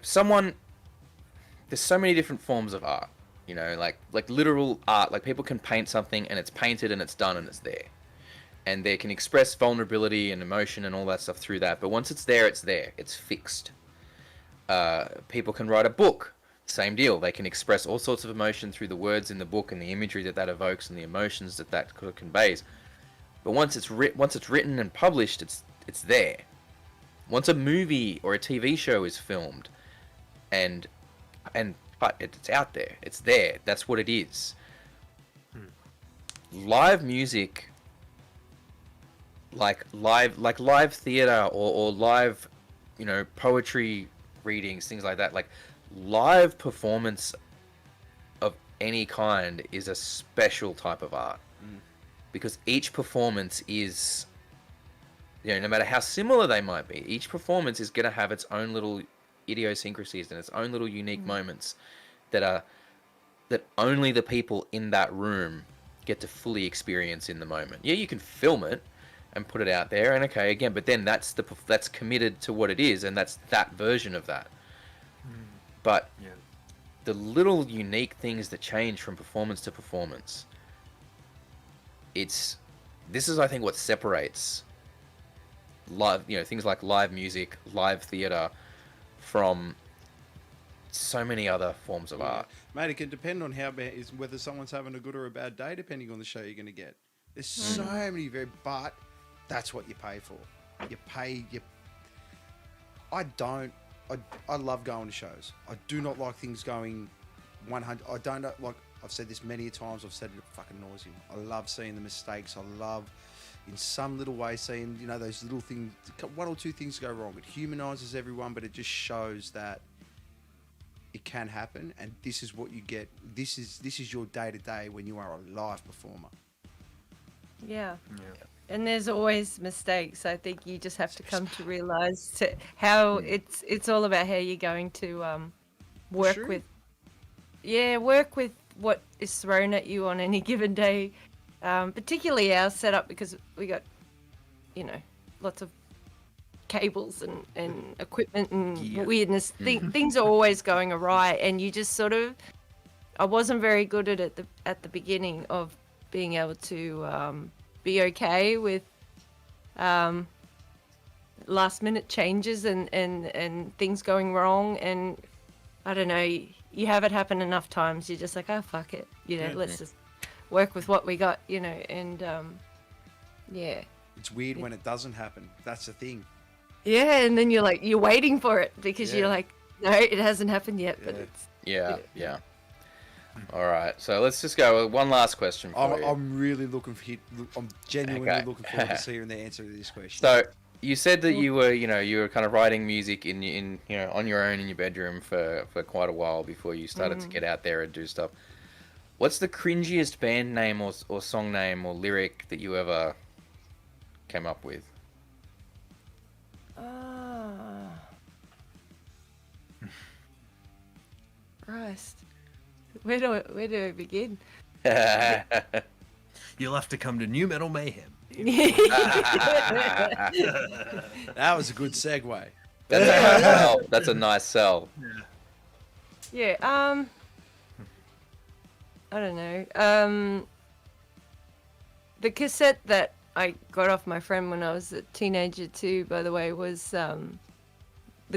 there's so many different forms of art, you know, like literal art. Like, people can paint something and it's painted and it's done and it's there, and they can express vulnerability and emotion and all that stuff through that. But once it's there, it's fixed. People can write a book, same deal. They can express all sorts of emotion through the words in the book and the imagery that evokes and the emotions that conveys. But once it's written and published, it's there. Once a movie or a TV show is filmed, and it's out there, it's there. That's what it is. Live music, like live theater or live, you know, poetry readings, things like that. Like, live performance of any kind is a special type of art. Because each performance is, you know, no matter how similar they might be, each performance is going to have its own little idiosyncrasies and its own little unique moments that only the people in that room get to fully experience in the moment. Yeah, you can film it and put it out there, and okay, again, but then that's committed to what it is, and that's that version of that. But the little unique things that change from performance to performance, this is, I think, what separates live, you know, things like live music, live theater from so many other forms of art. Mate, it can depend on whether someone's having a good or a bad day, depending on the show you're going to get. There's so many but that's what you pay for. I love going to shows. I do not like things going 100. I don't know, like, I've said this many times. I've said it at fucking nauseum. I love seeing the mistakes. I love, in some little way, seeing, you know, those little things, one or two things go wrong. It humanises everyone, but it just shows that it can happen, and this is what you get. This is your day to day when you are a live performer. Yeah. And there's always mistakes. I think you just have to come to realise how it's all about how you're going to work with what is thrown at you on any given day. particularly our setup, because we got, lots of cables and equipment and weirdness. Things are always going awry, and you just sort of. I wasn't very good at the beginning of being able to be okay with last minute changes and things going wrong, and I don't know, you have it happen enough times, you're just like, oh fuck it, let's just work with what we got, and yeah. It's weird when it doesn't happen. That's the thing. Yeah, and then you're waiting for it because you're like, no, it hasn't happened yet, but it's Yeah. All right, so let's just go with one last question for you. I'm really looking for. I'm genuinely looking forward to hearing the answer to this question. So you said that you were kind of writing music in on your own in your bedroom for quite a while before you started to get out there and do stuff. What's the cringiest band name or song name or lyric that you ever came up with? Christ. Where do I begin? You'll have to come to New Metal Mayhem. That was a good segue. That's a nice sell. That's a nice sell. Yeah. I don't know. The cassette that I got off my friend when I was a teenager too, by the way, was The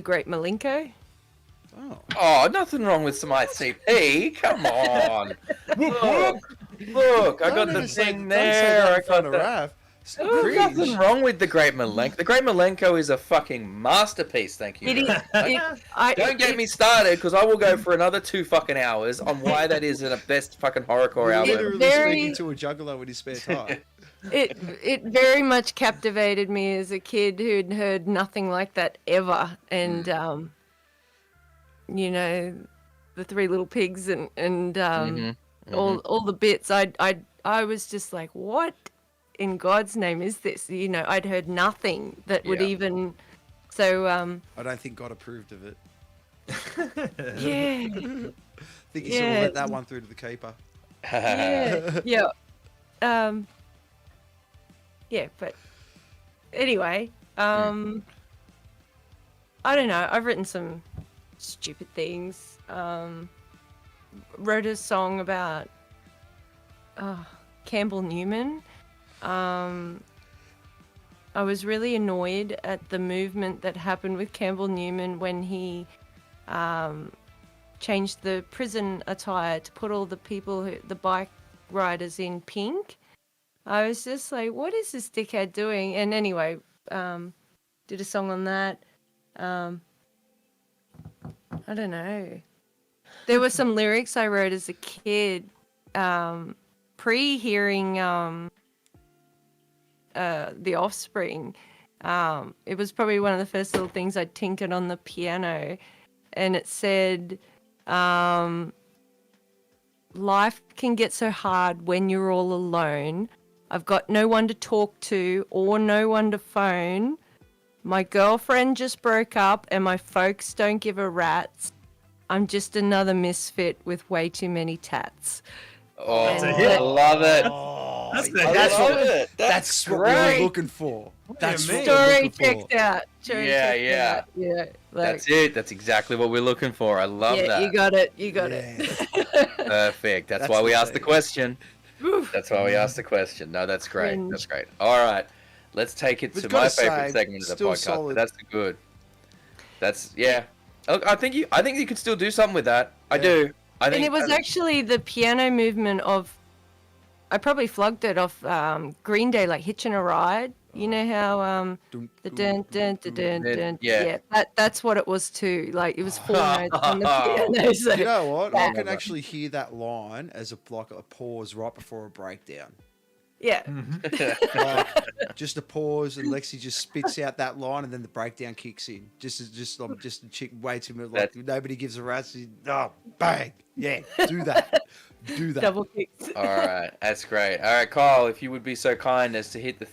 Great Malenko. Oh, nothing wrong with some ICP. Come on. Look, I got the thing there. I got the... There's nothing wrong with The Great Malenko. The Great Malenko is a fucking masterpiece, thank you. Don't get me started, because I will go for another 2 fucking hours on why that is the best fucking horrorcore album. Literally speaking to a juggalo in his spare time. It very much captivated me as a kid who'd heard nothing like that ever, and the Three Little Pigs and all the bits. I was just like, what in God's name is this? I'd heard nothing that would even. So I don't think God approved of it. Yeah. I think he sort of let that one through to the keeper. Yeah. But anyway, I don't know. I've written some stupid things. Wrote a song about Campbell Newman. I was really annoyed at the movement that happened with Campbell Newman when he changed the prison attire to put all the the bike riders in pink. I was just like, what is this dickhead doing? And anyway, did a song on that. I don't know. There were some lyrics I wrote as a kid, pre-hearing The Offspring. It was probably one of the first little things I tinkered on the piano, and it said, life can get so hard when you're all alone. I've got no one to talk to or no one to phone. My girlfriend just broke up and my folks don't give a rat's. I'm just another misfit with way too many tats. Oh, I love it. Oh, That's what great. we were looking for. That's what Story checked out. Yeah. That's it. That's exactly what we're looking for. I love that. You got it. Perfect. That's why we asked the question. That's why we asked the question. No, that's great. Cringe. That's great. All right. Let's take it to my favorite segment of the podcast. Solid. That's the good. That's I think you could still do something with that. I do. I think, and it was actually the piano movement of, I probably flogged it off Green Day, like Hitching a Ride. You know how the dun dun dun dun dun. Yeah, that's what it was too. Like it was 4 notes on the piano. So you know what? I can actually hear that line as a pause right before a breakdown. Yeah. Like, just a pause, and Lexi just spits out that line, and then the breakdown kicks in. Just a chick way too much. Like nobody gives a rat's. Bang! Yeah, do that. Do that. Double kicks. All right, that's great. All right, Kyle, if you would be so kind as to hit the